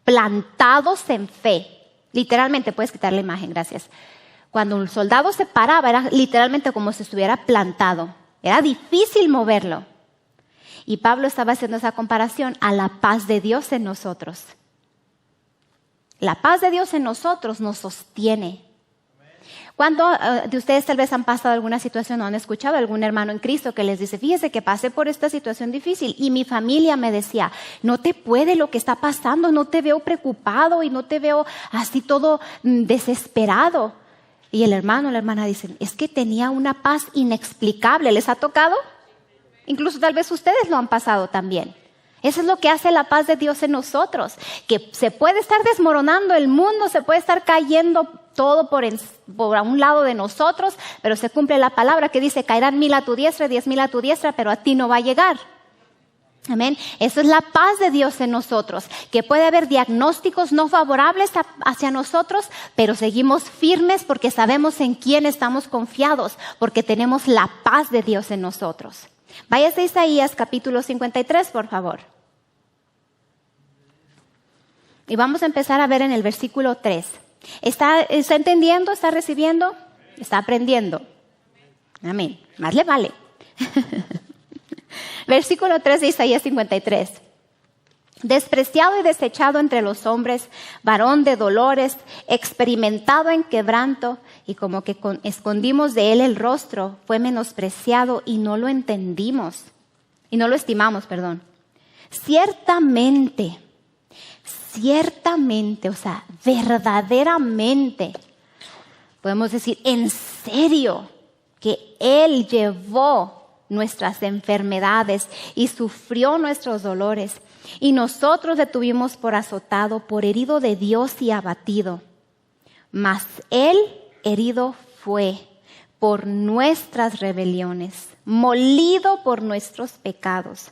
plantados en fe. Literalmente, puedes quitar la imagen, gracias. Cuando un soldado se paraba, era literalmente como si estuviera plantado. Era difícil moverlo. Y Pablo estaba haciendo esa comparación a la paz de Dios en nosotros. La paz de Dios en nosotros nos sostiene. ¿Cuántos de ustedes tal vez han pasado alguna situación o han escuchado a algún hermano en Cristo que les dice, fíjese que pasé por esta situación difícil y mi familia me decía, no te puede lo que está pasando, no te veo preocupado y no te veo así todo desesperado? Y el hermano o la hermana dicen, es que tenía una paz inexplicable. ¿Les ha tocado? Incluso tal vez ustedes lo han pasado también. Eso es lo que hace la paz de Dios en nosotros, que se puede estar desmoronando el mundo, se puede estar cayendo todo por a un lado de nosotros, pero se cumple la palabra que dice, caerán 1000 a tu diestra, 10,000 a tu diestra, pero a ti no va a llegar. Amén. Eso es la paz de Dios en nosotros, que puede haber diagnósticos no favorables hacia nosotros, pero seguimos firmes porque sabemos en quién estamos confiados, porque tenemos la paz de Dios en nosotros. Váyase a Isaías capítulo 53, por favor. Y vamos a empezar a ver en el versículo 3. ¿Está entendiendo? ¿Está recibiendo? ¿Está aprendiendo? Amén. Más le vale. Versículo 3 de Isaías 53. Despreciado y desechado entre los hombres, varón de dolores, experimentado en quebranto, y como que escondimos de él el rostro, fue menospreciado y no lo entendimos, y no lo estimamos, perdón. Ciertamente, o sea, verdaderamente, podemos decir en serio, que él llevó nuestras enfermedades y sufrió nuestros dolores. Y nosotros le tuvimos por azotado, por herido de Dios y abatido. Mas él herido fue por nuestras rebeliones, molido por nuestros pecados.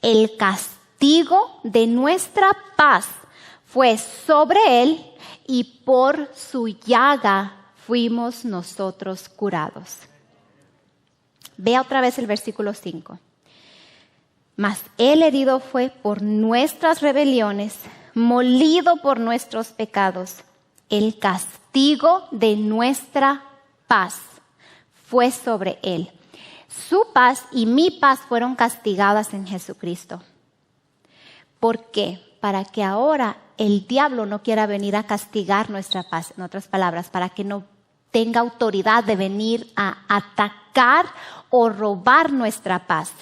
El castigo de nuestra paz fue sobre él y por su llaga fuimos nosotros curados. Vea otra vez el versículo 5. Mas él herido fue por nuestras rebeliones, molido por nuestros pecados. El castigo de nuestra paz fue sobre él. Su paz y mi paz fueron castigadas en Jesucristo. ¿Por qué? Para que ahora el diablo no quiera venir a castigar nuestra paz. En otras palabras, para que no tenga autoridad de venir a atacar o robar nuestra paz.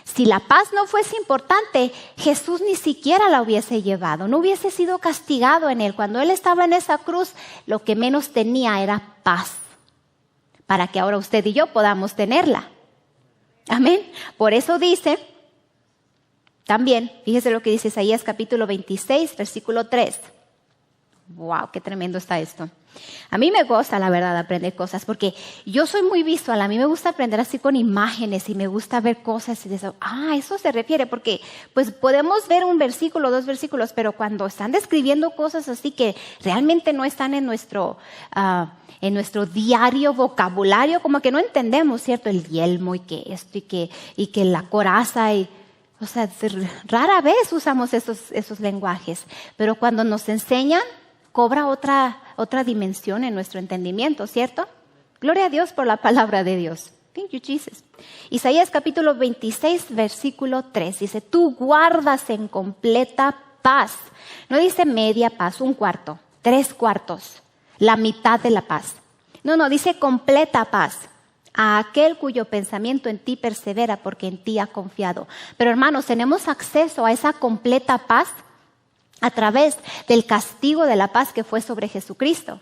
Si la paz no fuese importante, Jesús ni siquiera la hubiese llevado, no hubiese sido castigado en él. Cuando él estaba en esa cruz, lo que menos tenía era paz, para que ahora usted y yo podamos tenerla. Amén. Por eso dice, también, fíjese lo que dice Isaías capítulo 26, versículo 3. Wow, qué tremendo está esto. A mí me gusta, la verdad, aprender cosas, porque yo soy muy visual, a mí me gusta aprender así con imágenes y me gusta ver cosas y eso. Eso se refiere, porque pues podemos ver un versículo, 2 versículos, pero cuando están describiendo cosas así que realmente no están en nuestro diario vocabulario, como que no entendemos, ¿cierto? El yelmo y que esto y que la coraza o sea, rara vez usamos esos lenguajes, pero cuando nos enseñan, cobra otra dimensión en nuestro entendimiento, ¿cierto? Gloria a Dios por la palabra de Dios. Thank you, Jesus. Isaías capítulo 26, versículo 3, dice, tú guardas en completa paz. No dice media paz, 1/4, 3/4, la mitad de la paz. No, dice completa paz. A aquel cuyo pensamiento en ti persevera porque en ti ha confiado. Pero hermanos, tenemos acceso a esa completa paz a través del castigo de la paz que fue sobre Jesucristo.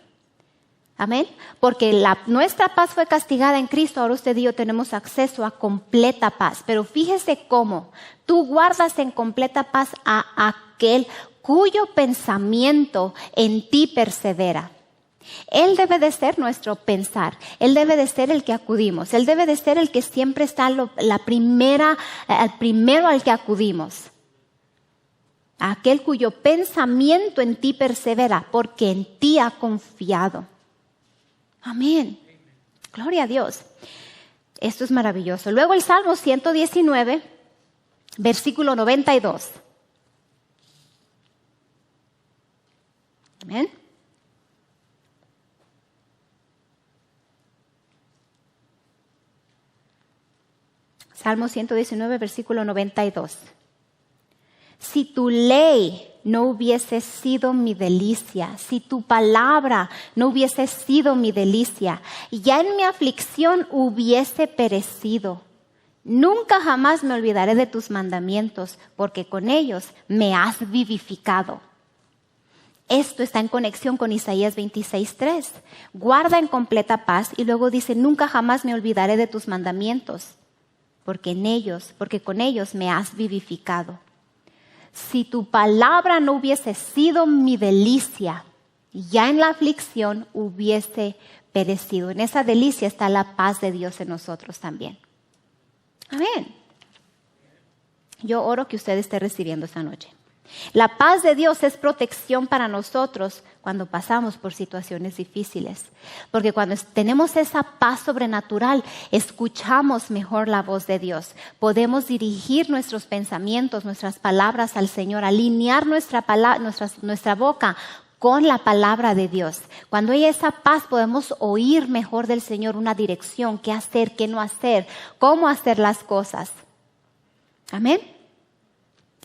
Amén. Porque nuestra paz fue castigada en Cristo, ahora usted y yo tenemos acceso a completa paz. Pero fíjese cómo tú guardas en completa paz a aquel cuyo pensamiento en ti persevera. Él debe de ser nuestro pensar, Él debe de ser el que acudimos, Él debe de ser el que siempre está el primero al que acudimos. Aquel cuyo pensamiento en ti persevera, porque en ti ha confiado. Amén. Gloria a Dios. Esto es maravilloso. Luego el Salmo 119, versículo 92. Amén. Salmo 119, versículo 92. Si tu ley no hubiese sido mi delicia, si tu palabra no hubiese sido mi delicia, ya en mi aflicción hubiese perecido. Nunca jamás me olvidaré de tus mandamientos, porque con ellos me has vivificado. Esto está en conexión con Isaías 26:3. Guarda en completa paz, y luego dice, nunca jamás me olvidaré de tus mandamientos, porque con ellos me has vivificado. Si tu palabra no hubiese sido mi delicia, ya en la aflicción hubiese perecido. En esa delicia está la paz de Dios en nosotros también. Amén. Yo oro que usted esté recibiendo esta noche. La paz de Dios es protección para nosotros cuando pasamos por situaciones difíciles. Porque cuando tenemos esa paz sobrenatural, escuchamos mejor la voz de Dios. Podemos dirigir nuestros pensamientos, nuestras palabras al Señor, alinear nuestra boca con la palabra de Dios. Cuando hay esa paz, podemos oír mejor del Señor una dirección, qué hacer, qué no hacer, cómo hacer las cosas. Amén.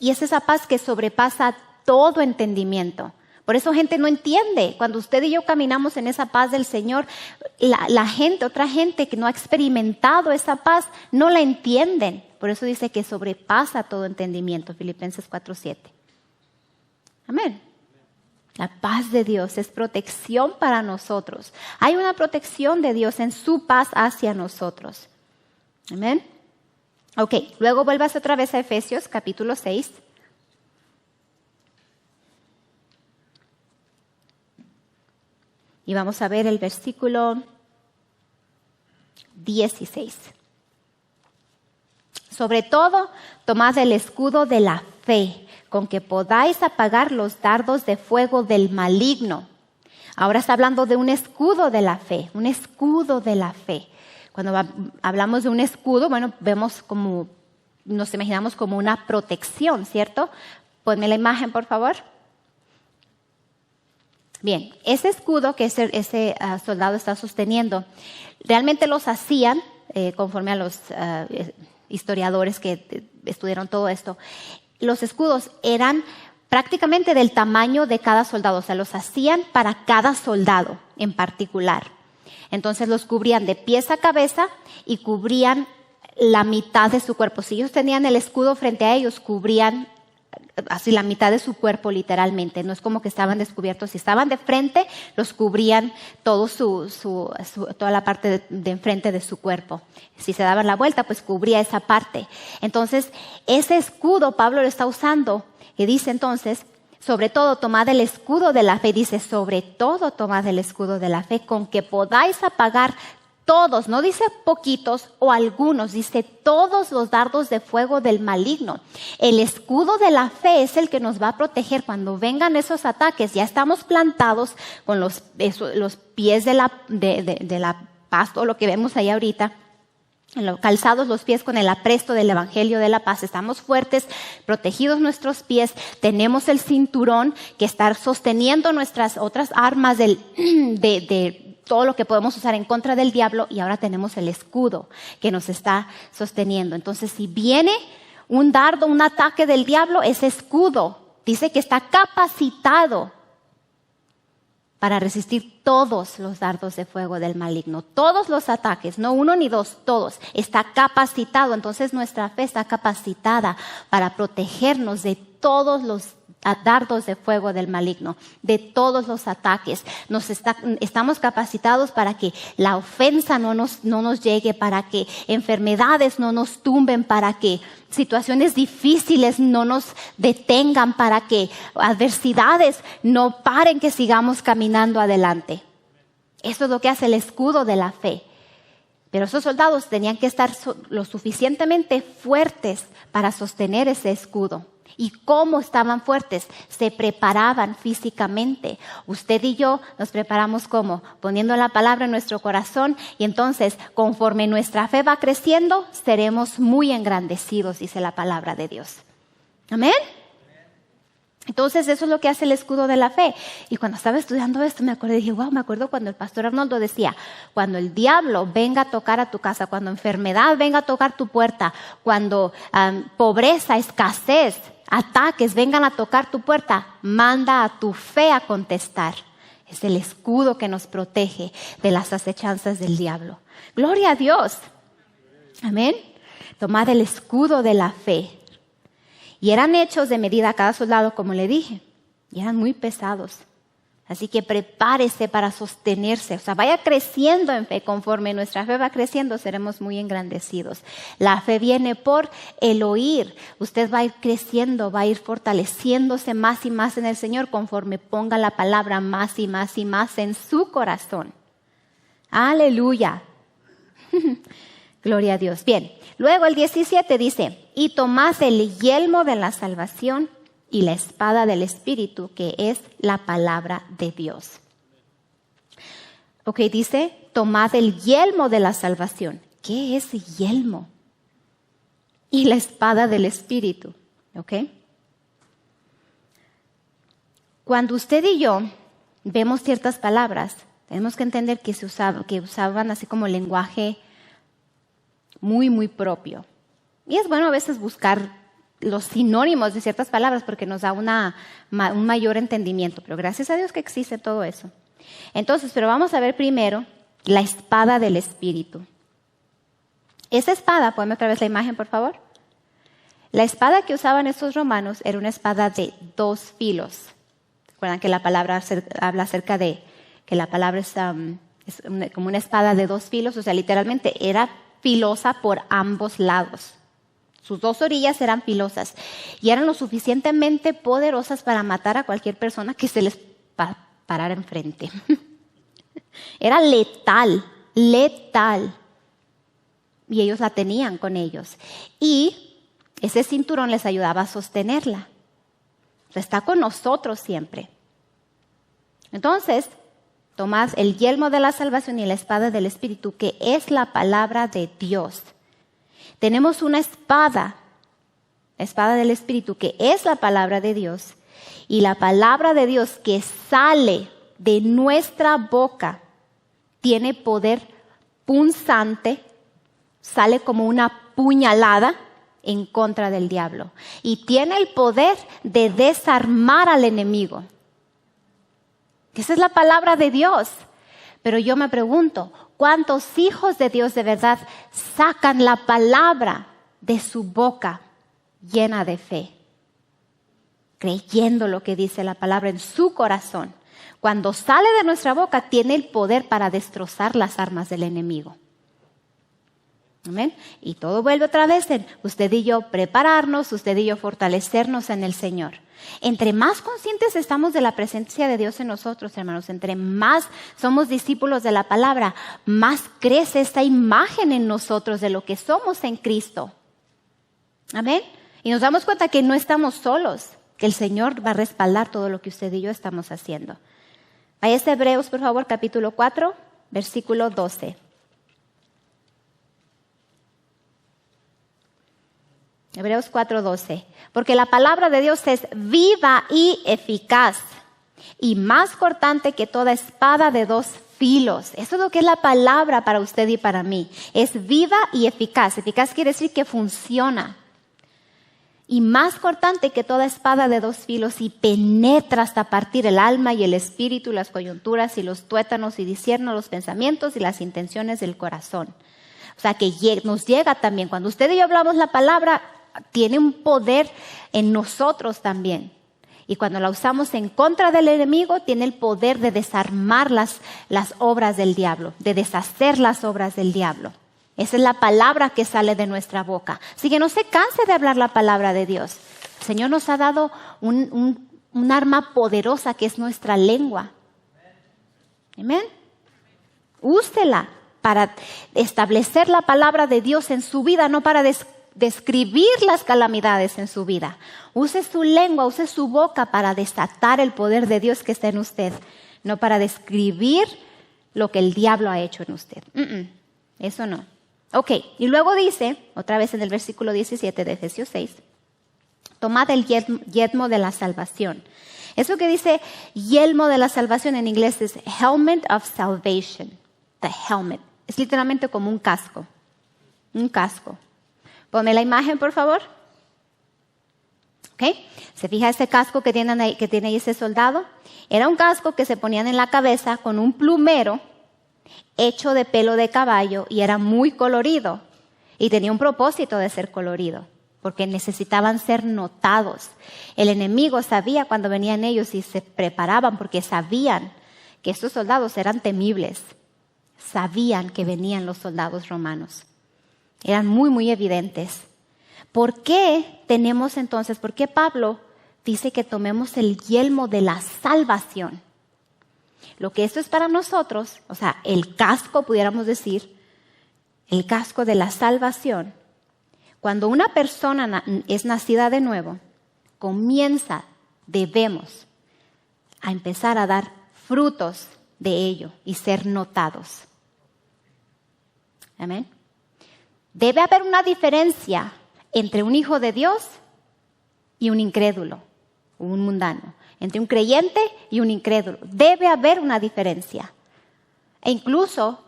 Y es esa paz que sobrepasa todo entendimiento. Por eso gente no entiende. Cuando usted y yo caminamos en esa paz del Señor, otra gente que no ha experimentado esa paz, no la entienden. Por eso dice que sobrepasa todo entendimiento, Filipenses 4:7. Amén. La paz de Dios es protección para nosotros. Hay una protección de Dios en su paz hacia nosotros. Amén. Ok, luego vuelvas otra vez a Efesios capítulo 6. Y vamos a ver el versículo 16. Sobre todo, tomad el escudo de la fe, con que podáis apagar los dardos de fuego del maligno. Ahora está hablando de un escudo de la fe, un escudo de la fe. Cuando hablamos de un escudo, bueno, nos imaginamos como una protección, ¿cierto? Ponme la imagen, por favor. Bien, ese escudo que ese soldado está sosteniendo, realmente los hacían, conforme a los historiadores que estudiaron todo esto, los escudos eran prácticamente del tamaño de cada soldado, o sea, los hacían para cada soldado en particular. Entonces los cubrían de pies a cabeza y cubrían la mitad de su cuerpo. Si ellos tenían el escudo frente a ellos, cubrían así la mitad de su cuerpo literalmente. No es como que estaban descubiertos. Si estaban de frente, los cubrían toda la parte de enfrente de su cuerpo. Si se daban la vuelta, pues cubría esa parte. Entonces, ese escudo Pablo lo está usando, que dice entonces, sobre todo tomad el escudo de la fe, dice, sobre todo tomad el escudo de la fe, con que podáis apagar todos, no dice poquitos o algunos, dice todos los dardos de fuego del maligno. El escudo de la fe es el que nos va a proteger cuando vengan esos ataques. Ya estamos plantados con los pies de la paz, o lo que vemos ahí ahorita. Calzados los pies con el apresto del Evangelio de la paz. Estamos fuertes, protegidos nuestros pies. Tenemos el cinturón que está sosteniendo nuestras otras armas de todo lo que podemos usar en contra del diablo. Y ahora tenemos el escudo que nos está sosteniendo. Entonces, si viene un dardo, un ataque del diablo, ese escudo dice que está capacitado para resistir todos los dardos de fuego del maligno, todos los ataques, no uno ni dos, todos. Está capacitado, entonces nuestra fe está capacitada para protegernos de todos los dardos de fuego del maligno, de todos los ataques. Estamos capacitados para que la ofensa no nos llegue, para que enfermedades no nos tumben, para que situaciones difíciles no nos detengan, para que adversidades no paren que sigamos caminando adelante. Eso es lo que hace el escudo de la fe. Pero esos soldados tenían que estar lo suficientemente fuertes para sostener ese escudo. ¿Y cómo estaban fuertes? Se preparaban físicamente. Usted y yo nos preparamos ¿cómo? Poniendo la palabra en nuestro corazón, y entonces conforme nuestra fe va creciendo, seremos muy engrandecidos, dice la palabra de Dios. ¿Amén? Entonces eso es lo que hace el escudo de la fe. Y cuando estaba estudiando esto me acordé, dije, wow, me acuerdo cuando el pastor Arnoldo decía, cuando el diablo venga a tocar a tu casa, cuando enfermedad venga a tocar tu puerta, cuando pobreza, escasez, ataques vengan a tocar tu puerta, manda a tu fe a contestar. Es el escudo que nos protege de las acechanzas del diablo. Gloria a Dios. Amén. Tomad el escudo de la fe. Y eran hechos de medida a cada soldado, como le dije. Y eran muy pesados. Así que prepárese para sostenerse. O sea, vaya creciendo en fe. Conforme nuestra fe va creciendo, seremos muy engrandecidos. La fe viene por el oír. Usted va a ir creciendo, va a ir fortaleciéndose más y más en el Señor conforme ponga la palabra más y más y más en su corazón. Aleluya. Gloria a Dios. Bien, luego el 17 dice, y tomad el yelmo de la salvación y la espada del Espíritu, que es la palabra de Dios. Ok, dice, tomad el yelmo de la salvación. ¿Qué es yelmo? Y la espada del Espíritu. Ok. Cuando usted y yo vemos ciertas palabras, tenemos que entender que usaban así como lenguaje muy, muy propio. Y es bueno a veces buscar los sinónimos de ciertas palabras porque nos da un mayor entendimiento. Pero gracias a Dios que existe todo eso. Entonces, pero vamos a ver primero la espada del Espíritu. Esa espada, ponme otra vez la imagen, por favor. La espada que usaban estos romanos era una espada de 2 filos. ¿Recuerdan que la palabra habla acerca de que la palabra es como una espada de 2 filos? O sea, literalmente era filosa por ambos lados. Sus 2 orillas eran filosas y eran lo suficientemente poderosas para matar a cualquier persona que se les parara enfrente. Era letal, letal. Y ellos la tenían con ellos. Y ese cinturón les ayudaba a sostenerla. O sea, está con nosotros siempre. Entonces, tomad el yelmo de la salvación y la espada del Espíritu, que es la palabra de Dios. Tenemos una espada del Espíritu, que es la palabra de Dios. Y la palabra de Dios que sale de nuestra boca tiene poder punzante, sale como una puñalada en contra del diablo. Y tiene el poder de desarmar al enemigo. Esa es la palabra de Dios. Pero yo me pregunto, ¿cuántos hijos de Dios de verdad sacan la palabra de su boca llena de fe? Creyendo lo que dice la palabra en su corazón. Cuando sale de nuestra boca, tiene el poder para destrozar las armas del enemigo. Amén. Y todo vuelve otra vez en usted y yo prepararnos, usted y yo fortalecernos en el Señor. Entre más conscientes estamos de la presencia de Dios en nosotros, hermanos, entre más somos discípulos de la palabra, más crece esta imagen en nosotros de lo que somos en Cristo. Amén. Y nos damos cuenta que no estamos solos, que el Señor va a respaldar todo lo que usted y yo estamos haciendo. Vaya a Hebreos, por favor, capítulo 4, versículo 12. Hebreos 4:12. Porque la palabra de Dios es viva y eficaz y más cortante que toda espada de 2 filos. Eso es lo que es la palabra para usted y para mí. Es viva y eficaz. Eficaz quiere decir que funciona. Y más cortante que toda espada de 2 filos y penetra hasta partir el alma y el espíritu, las coyunturas y los tuétanos y discierne los pensamientos y las intenciones del corazón. O sea que nos llega también. Cuando usted y yo hablamos la palabra, tiene un poder en nosotros también. Y cuando la usamos en contra del enemigo, tiene el poder de desarmar las obras del diablo, de deshacer las obras del diablo. Esa es la palabra que sale de nuestra boca. Así que no se canse de hablar la palabra de Dios. El Señor nos ha dado un arma poderosa que es nuestra lengua. Amén. Úsela para establecer la palabra de Dios en su vida, no para describir las calamidades en su vida. Use su lengua, use su boca para desatar el poder de Dios que está en usted, no para describir lo que el diablo ha hecho en usted. Eso no. Ok, y luego dice, otra vez en el versículo 17 de Efesios 6, tomad el yelmo de la salvación. Eso que dice yelmo de la salvación en inglés es helmet of salvation. The helmet. Es literalmente como un casco. Un casco. Ponme la imagen, por favor. ¿Ok? ¿Se fija ese casco que tiene ahí ese soldado? Era un casco que se ponían en la cabeza con un plumero hecho de pelo de caballo y era muy colorido. Y tenía un propósito de ser colorido, porque necesitaban ser notados. El enemigo sabía cuando venían ellos y se preparaban porque sabían que estos soldados eran temibles. Sabían que venían los soldados romanos. Eran muy, muy evidentes. ¿Por qué tenemos entonces, por qué Pablo dice que tomemos el yelmo de la salvación? Lo que esto es para nosotros, o sea, el casco, pudiéramos decir, el casco de la salvación. Cuando una persona es nacida de nuevo, debemos a empezar a dar frutos de ello y ser notados. Amén. Debe haber una diferencia entre un hijo de Dios y un incrédulo, un mundano. Entre un creyente y un incrédulo. Debe haber una diferencia. E incluso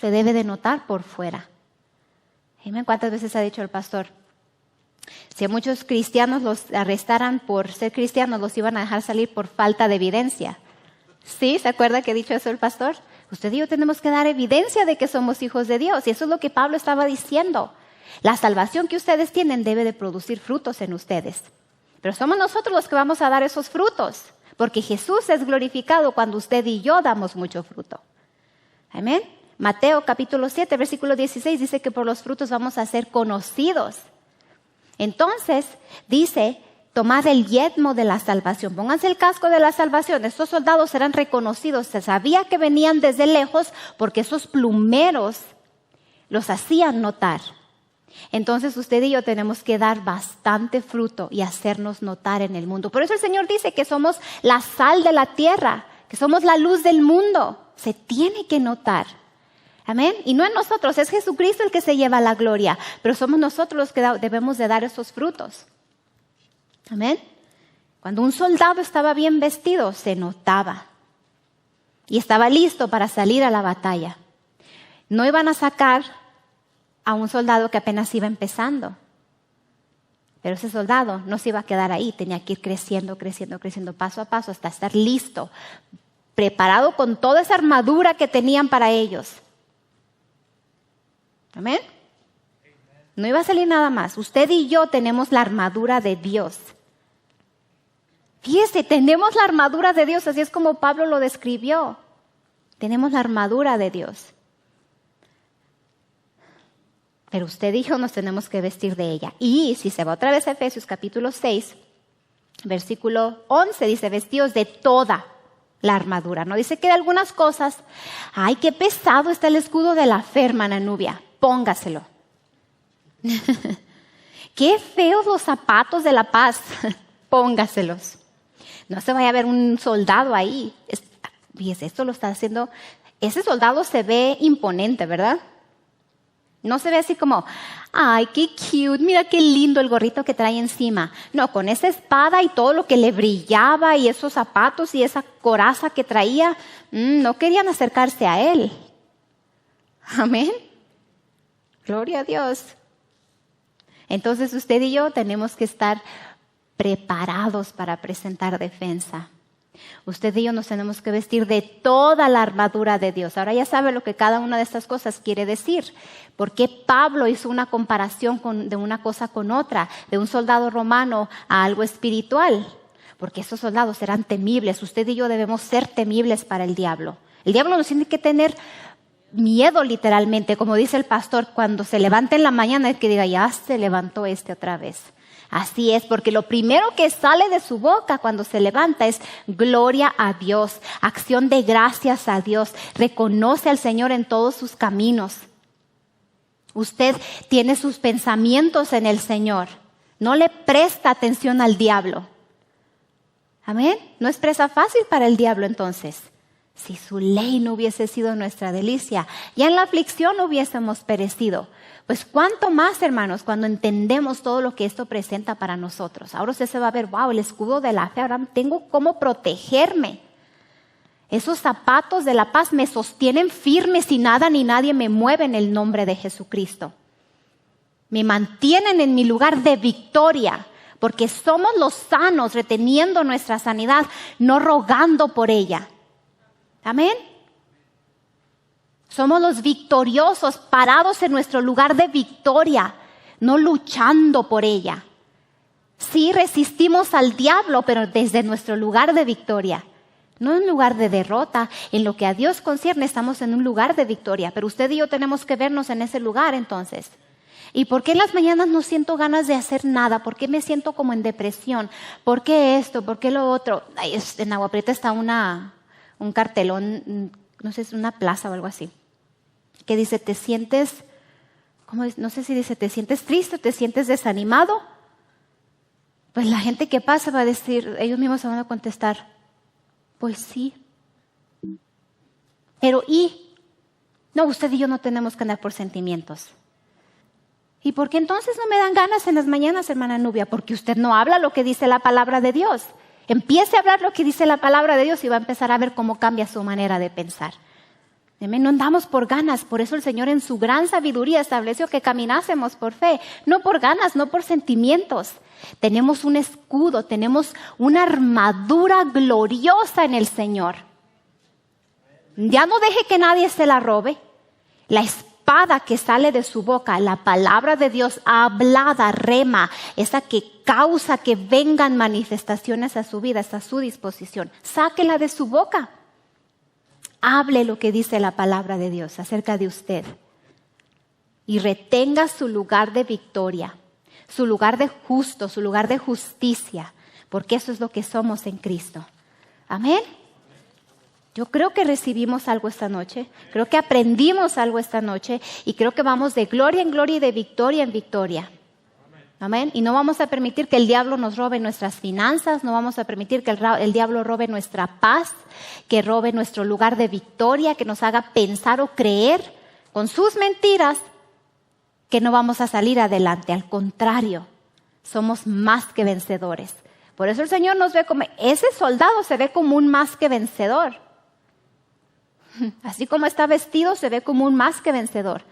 se debe de notar por fuera. ¿Cuántas veces ha dicho el pastor? Si a muchos cristianos los arrestaran por ser cristianos, los iban a dejar salir por falta de evidencia. ¿Sí? ¿Se acuerda que ha dicho eso el pastor? Usted y yo tenemos que dar evidencia de que somos hijos de Dios. Y eso es lo que Pablo estaba diciendo. La salvación que ustedes tienen debe de producir frutos en ustedes. Pero somos nosotros los que vamos a dar esos frutos. Porque Jesús es glorificado cuando usted y yo damos mucho fruto. Amén. Mateo capítulo 7, versículo 16 dice que por los frutos vamos a ser conocidos. Entonces dice, tomad el yelmo de la salvación. Pónganse el casco de la salvación. Estos soldados serán reconocidos. Se sabía que venían desde lejos porque esos plumeros los hacían notar. Entonces usted y yo tenemos que dar bastante fruto y hacernos notar en el mundo. Por eso el Señor dice que somos la sal de la tierra, que somos la luz del mundo. Se tiene que notar. Amén. Y no es nosotros, es Jesucristo el que se lleva la gloria. Pero somos nosotros los que debemos de dar esos frutos. Amén. Cuando un soldado estaba bien vestido, se notaba. Y estaba listo para salir a la batalla. No iban a sacar a un soldado que apenas iba empezando. Pero ese soldado no se iba a quedar ahí, tenía que ir creciendo, paso a paso, hasta estar listo, preparado con toda esa armadura que tenían para ellos. ¿Amén? No iba a salir nada más. Usted y yo tenemos la armadura de Dios. Fíjese, tenemos la armadura de Dios, así es como Pablo lo describió. Tenemos la armadura de Dios. Pero usted y yo nos tenemos que vestir de ella. Y si se va otra vez a Efesios capítulo 6, versículo 11, dice, vestidos de toda la armadura. No dice que de algunas cosas, ay, qué pesado está el escudo de la fe, hermana Nubia, póngaselo. Qué feos los zapatos de la paz, póngaselos. No se vaya a ver un soldado ahí. Fíjese, esto lo está haciendo, ese soldado se ve imponente, ¿verdad? No se ve así como, ay, qué cute, mira qué lindo el gorrito que trae encima. No, con esa espada y todo lo que le brillaba y esos zapatos y esa coraza que traía, no querían acercarse a él. Amén. Gloria a Dios. Entonces usted y yo tenemos que estar preparados para presentar defensa. Usted y yo nos tenemos que vestir de toda la armadura de Dios. Ahora ya sabe lo que cada una de estas cosas quiere decir. ¿Por qué Pablo hizo una comparación de una cosa con otra? De un soldado romano a algo espiritual. Porque esos soldados eran temibles. Usted y yo debemos ser temibles para el diablo. El diablo nos tiene que tener miedo literalmente. Como dice el pastor, cuando se levanta en la mañana es que diga, ya se levantó otra vez. Así es, porque lo primero que sale de su boca cuando se levanta es gloria a Dios, acción de gracias a Dios, reconoce al Señor en todos sus caminos. Usted tiene sus pensamientos en el Señor. No le presta atención al diablo. Amén. No es presa fácil para el diablo entonces. Si su ley no hubiese sido nuestra delicia, ya en la aflicción hubiésemos perecido. Pues cuánto más, hermanos, cuando entendemos todo lo que esto presenta para nosotros. Ahora usted se va a ver, wow, el escudo de la fe, ahora tengo cómo protegerme. Esos zapatos de la paz me sostienen firmes y nada ni nadie me mueve en el nombre de Jesucristo. Me mantienen en mi lugar de victoria, porque somos los sanos reteniendo nuestra sanidad, no rogando por ella. Amén. Somos los victoriosos parados en nuestro lugar de victoria, no luchando por ella. Sí resistimos al diablo, pero desde nuestro lugar de victoria. No en lugar de derrota. En lo que a Dios concierne estamos en un lugar de victoria. Pero usted y yo tenemos que vernos en ese lugar entonces. ¿Y por qué en las mañanas no siento ganas de hacer nada? ¿Por qué me siento como en depresión? ¿Por qué esto? ¿Por qué lo otro? En Agua Prieta está un cartelón, no sé, es una plaza o algo así, que dice, ¿te sientes, no sé si dice, ¿te sientes triste? ¿Te sientes desanimado? Pues la gente que pasa va a decir, ellos mismos se van a contestar, pues sí. Pero no, usted y yo no tenemos que andar por sentimientos. ¿Y por qué entonces no me dan ganas en las mañanas, hermana Nubia? Porque usted no habla lo que dice la palabra de Dios. Empiece a hablar lo que dice la palabra de Dios y va a empezar a ver cómo cambia su manera de pensar. No andamos por ganas, por eso el Señor en su gran sabiduría estableció que caminásemos por fe, no por ganas, no por sentimientos. Tenemos un escudo, tenemos una armadura gloriosa en el Señor. Ya no deje que nadie se la robe. La espada que sale de su boca, la palabra de Dios hablada, rema, esa que causa que vengan manifestaciones a su vida, está a su disposición. Sáquela de su boca. Hable lo que dice la palabra de Dios acerca de usted. Y retenga su lugar de victoria, su lugar de justo, su lugar de justicia, porque eso es lo que somos en Cristo. Amén. Yo creo que recibimos algo esta noche, creo que aprendimos algo esta noche y creo que vamos de gloria en gloria y de victoria en victoria. Amén. Y no vamos a permitir que el diablo nos robe nuestras finanzas, no vamos a permitir que el diablo robe nuestra paz, que robe nuestro lugar de victoria, que nos haga pensar o creer con sus mentiras que no vamos a salir adelante. Al contrario, somos más que vencedores. Por eso el Señor nos ve como, ese soldado se ve como un más que vencedor. Así como está vestido, se ve como un más que vencedor.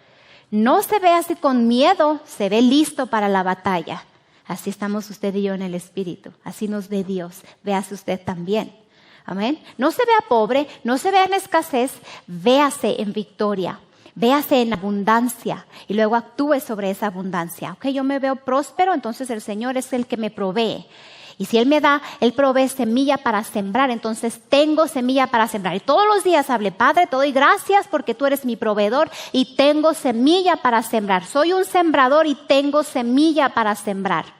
No se ve así con miedo, se ve listo para la batalla. Así estamos usted y yo en el Espíritu. Así nos ve Dios. Véase usted también. Amén. No se vea pobre, no se vea en escasez, véase en victoria. Véase en abundancia y luego actúe sobre esa abundancia. Okay, yo me veo próspero, entonces el Señor es el que me provee. Y si Él me da, Él provee semilla para sembrar, entonces tengo semilla para sembrar. Y todos los días hable, Padre, te doy gracias porque tú eres mi proveedor y tengo semilla para sembrar. Soy un sembrador y tengo semilla para sembrar.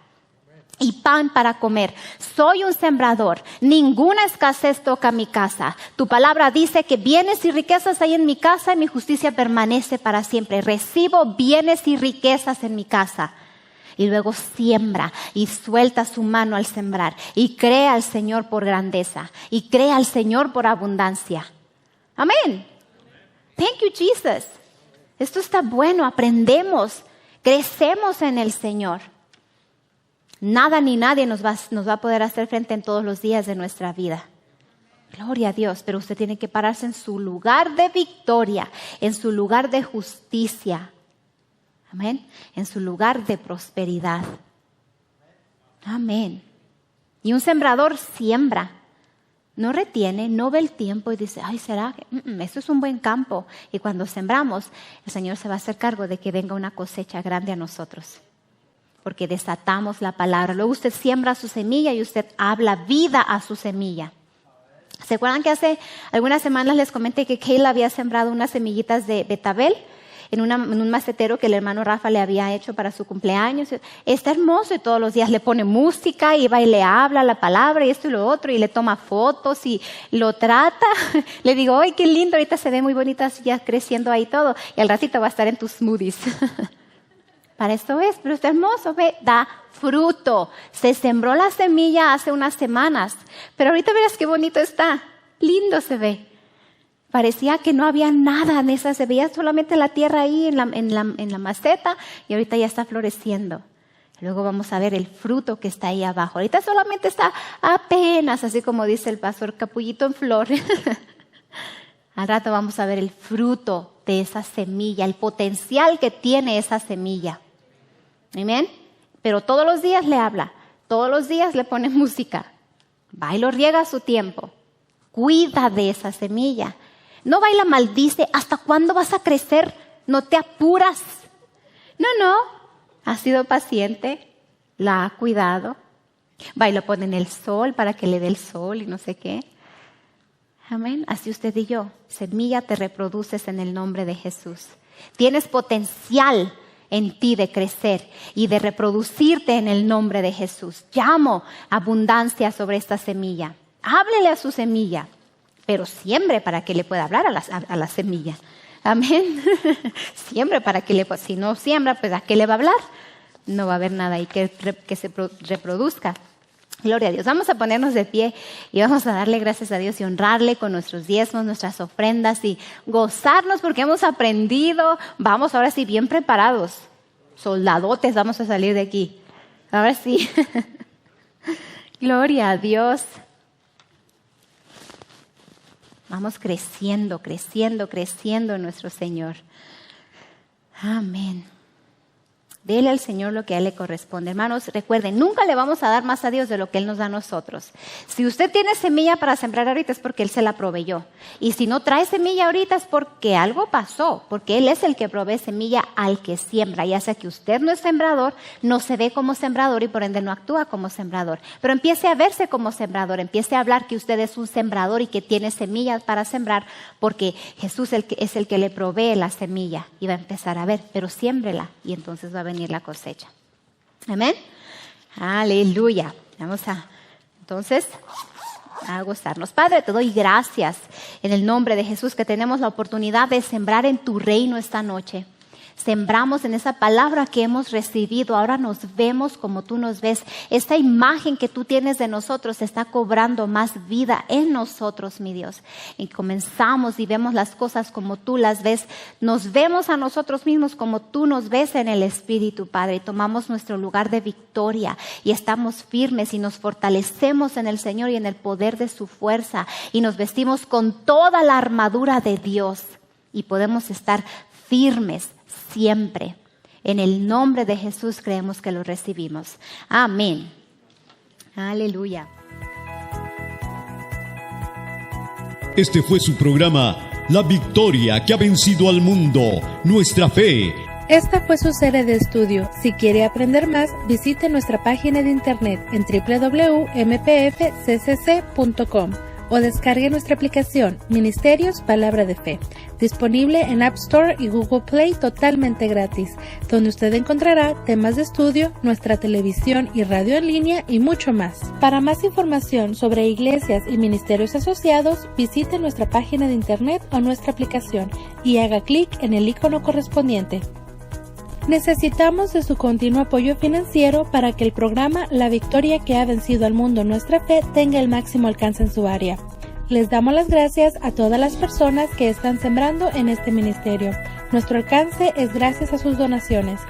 Y pan para comer. Soy un sembrador. Ninguna escasez toca mi casa. Tu palabra dice que bienes y riquezas hay en mi casa y mi justicia permanece para siempre. Recibo bienes y riquezas en mi casa. Y luego siembra y suelta su mano al sembrar. Y cree al Señor por grandeza. Y cree al Señor por abundancia. Amén. Thank you, Jesus. Esto está bueno. Aprendemos. Crecemos en el Señor. Nada ni nadie nos va a poder hacer frente en todos los días de nuestra vida. Gloria a Dios. Pero usted tiene que pararse en su lugar de victoria. En su lugar de justicia. Amén. En su lugar de prosperidad. Amén. Y un sembrador siembra. No retiene, no ve el tiempo y dice, ay, ¿será que esto es un buen campo? Y cuando sembramos, el Señor se va a hacer cargo de que venga una cosecha grande a nosotros. Porque desatamos la palabra. Luego usted siembra su semilla y usted habla vida a su semilla. ¿Se acuerdan que hace algunas semanas les comenté que Kayla había sembrado unas semillitas de betabel? en un macetero que el hermano Rafa le había hecho para su cumpleaños. Está hermoso y todos los días le pone música y va y le habla la palabra y esto y lo otro y le toma fotos y lo trata. Le digo, ¡ay, qué lindo! Ahorita se ve muy bonita ya creciendo ahí todo y al ratito va a estar en tus smoothies. Para esto es, pero está hermoso, ve, da fruto. Se sembró la semilla hace unas semanas, pero ahorita verás qué bonito está. Lindo se ve. Parecía que no había nada en esa, se veía solamente la tierra ahí en la maceta y ahorita ya está floreciendo. Luego vamos a ver el fruto que está ahí abajo. Ahorita solamente está apenas, así como dice el pastor, capullito en flor. Al rato vamos a ver el fruto de esa semilla, el potencial que tiene esa semilla. Amén. Pero todos los días le habla, todos los días le pone música. Va y lo riega a su tiempo. Cuida de esa semilla. No va y la maldice. ¿Hasta cuándo vas a crecer? No te apuras. No. Ha sido paciente. La ha cuidado. Va y lo pone en el sol para que le dé el sol y no sé qué. Amén. Así usted y yo. Semilla, te reproduces en el nombre de Jesús. Tienes potencial en ti de crecer y de reproducirte en el nombre de Jesús. Llamo abundancia sobre esta semilla. Háblele a su semilla. Pero siembre para que le pueda hablar a la semilla. Amén. Siembre para que si no siembra, pues ¿a qué le va a hablar? No va a haber nada ahí que se reproduzca. Gloria a Dios. Vamos a ponernos de pie y vamos a darle gracias a Dios y honrarle con nuestros diezmos, nuestras ofrendas y gozarnos porque hemos aprendido. Vamos ahora sí bien preparados. Soldadotes vamos a salir de aquí. Ahora sí. Gloria a Dios. Vamos creciendo en nuestro Señor. Amén. Dele al Señor lo que a Él le corresponde. Hermanos, recuerden, nunca le vamos a dar más a Dios de lo que Él nos da a nosotros. Si usted tiene semilla para sembrar ahorita es porque Él se la proveyó. Y si no trae semilla ahorita es porque algo pasó. Porque Él es el que provee semilla al que siembra. Ya sea que usted no es sembrador, no se ve como sembrador y por ende no actúa como sembrador. Pero empiece a verse como sembrador. Empiece a hablar que usted es un sembrador y que tiene semillas para sembrar. Porque Jesús es el que le provee la semilla. Y va a empezar a ver, pero siémbrela y entonces va a venir la cosecha. Amén. Aleluya. Vamos entonces a gozarnos. Padre, te doy gracias en el nombre de Jesús que tenemos la oportunidad de sembrar en tu reino esta noche. Sembramos en esa palabra que hemos recibido. Ahora nos vemos como tú nos ves. Esta imagen que tú tienes de nosotros está cobrando más vida en nosotros, mi Dios. Y comenzamos y vemos las cosas como tú las ves. Nos vemos a nosotros mismos como tú nos ves en el Espíritu, Padre. Y tomamos nuestro lugar de victoria y estamos firmes y nos fortalecemos en el Señor y en el poder de su fuerza. Y nos vestimos con toda la armadura de Dios. Y podemos estar firmes siempre. En el nombre de Jesús creemos que lo recibimos. Amén. Aleluya. Este fue su programa, La Victoria que ha vencido al mundo, nuestra fe. Esta fue su serie de estudio. Si quiere aprender más, visite nuestra página de internet en www.mpfccc.com o descargue nuestra aplicación Ministerios Palabra de Fe, disponible en App Store y Google Play totalmente gratis, donde usted encontrará temas de estudio, nuestra televisión y radio en línea y mucho más. Para más información sobre iglesias y ministerios asociados, visite nuestra página de internet o nuestra aplicación y haga clic en el icono correspondiente. Necesitamos de su continuo apoyo financiero para que el programa La Victoria que ha vencido al mundo, nuestra fe, tenga el máximo alcance en su área. Les damos las gracias a todas las personas que están sembrando en este ministerio. Nuestro alcance es gracias a sus donaciones.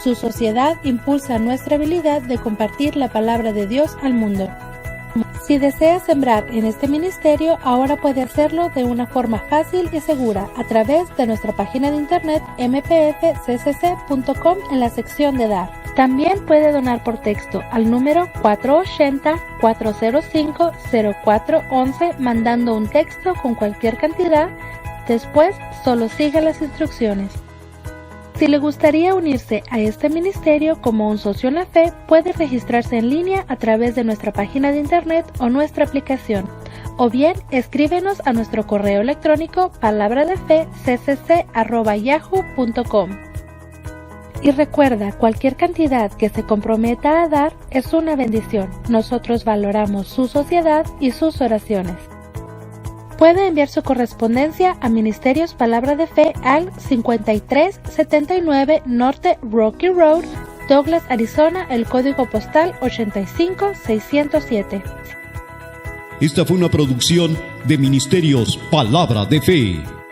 Su sociedad impulsa nuestra habilidad de compartir la palabra de Dios al mundo. Si desea sembrar en este ministerio, ahora puede hacerlo de una forma fácil y segura a través de nuestra página de internet mpfccc.com en la sección de dar. También puede donar por texto al número 480-405-0411 mandando un texto con cualquier cantidad. Después, solo siga las instrucciones. Si le gustaría unirse a este ministerio como un socio en la fe, puede registrarse en línea a través de nuestra página de internet o nuestra aplicación, o bien escríbenos a nuestro correo electrónico palabradefecccc@yahoo.com. Y recuerda, cualquier cantidad que se comprometa a dar es una bendición. Nosotros valoramos su sociedad y sus oraciones. Puede enviar su correspondencia a Ministerios Palabra de Fe al 5379 Norte Rocky Road, Douglas, Arizona, el código postal 85607. Esta fue una producción de Ministerios Palabra de Fe.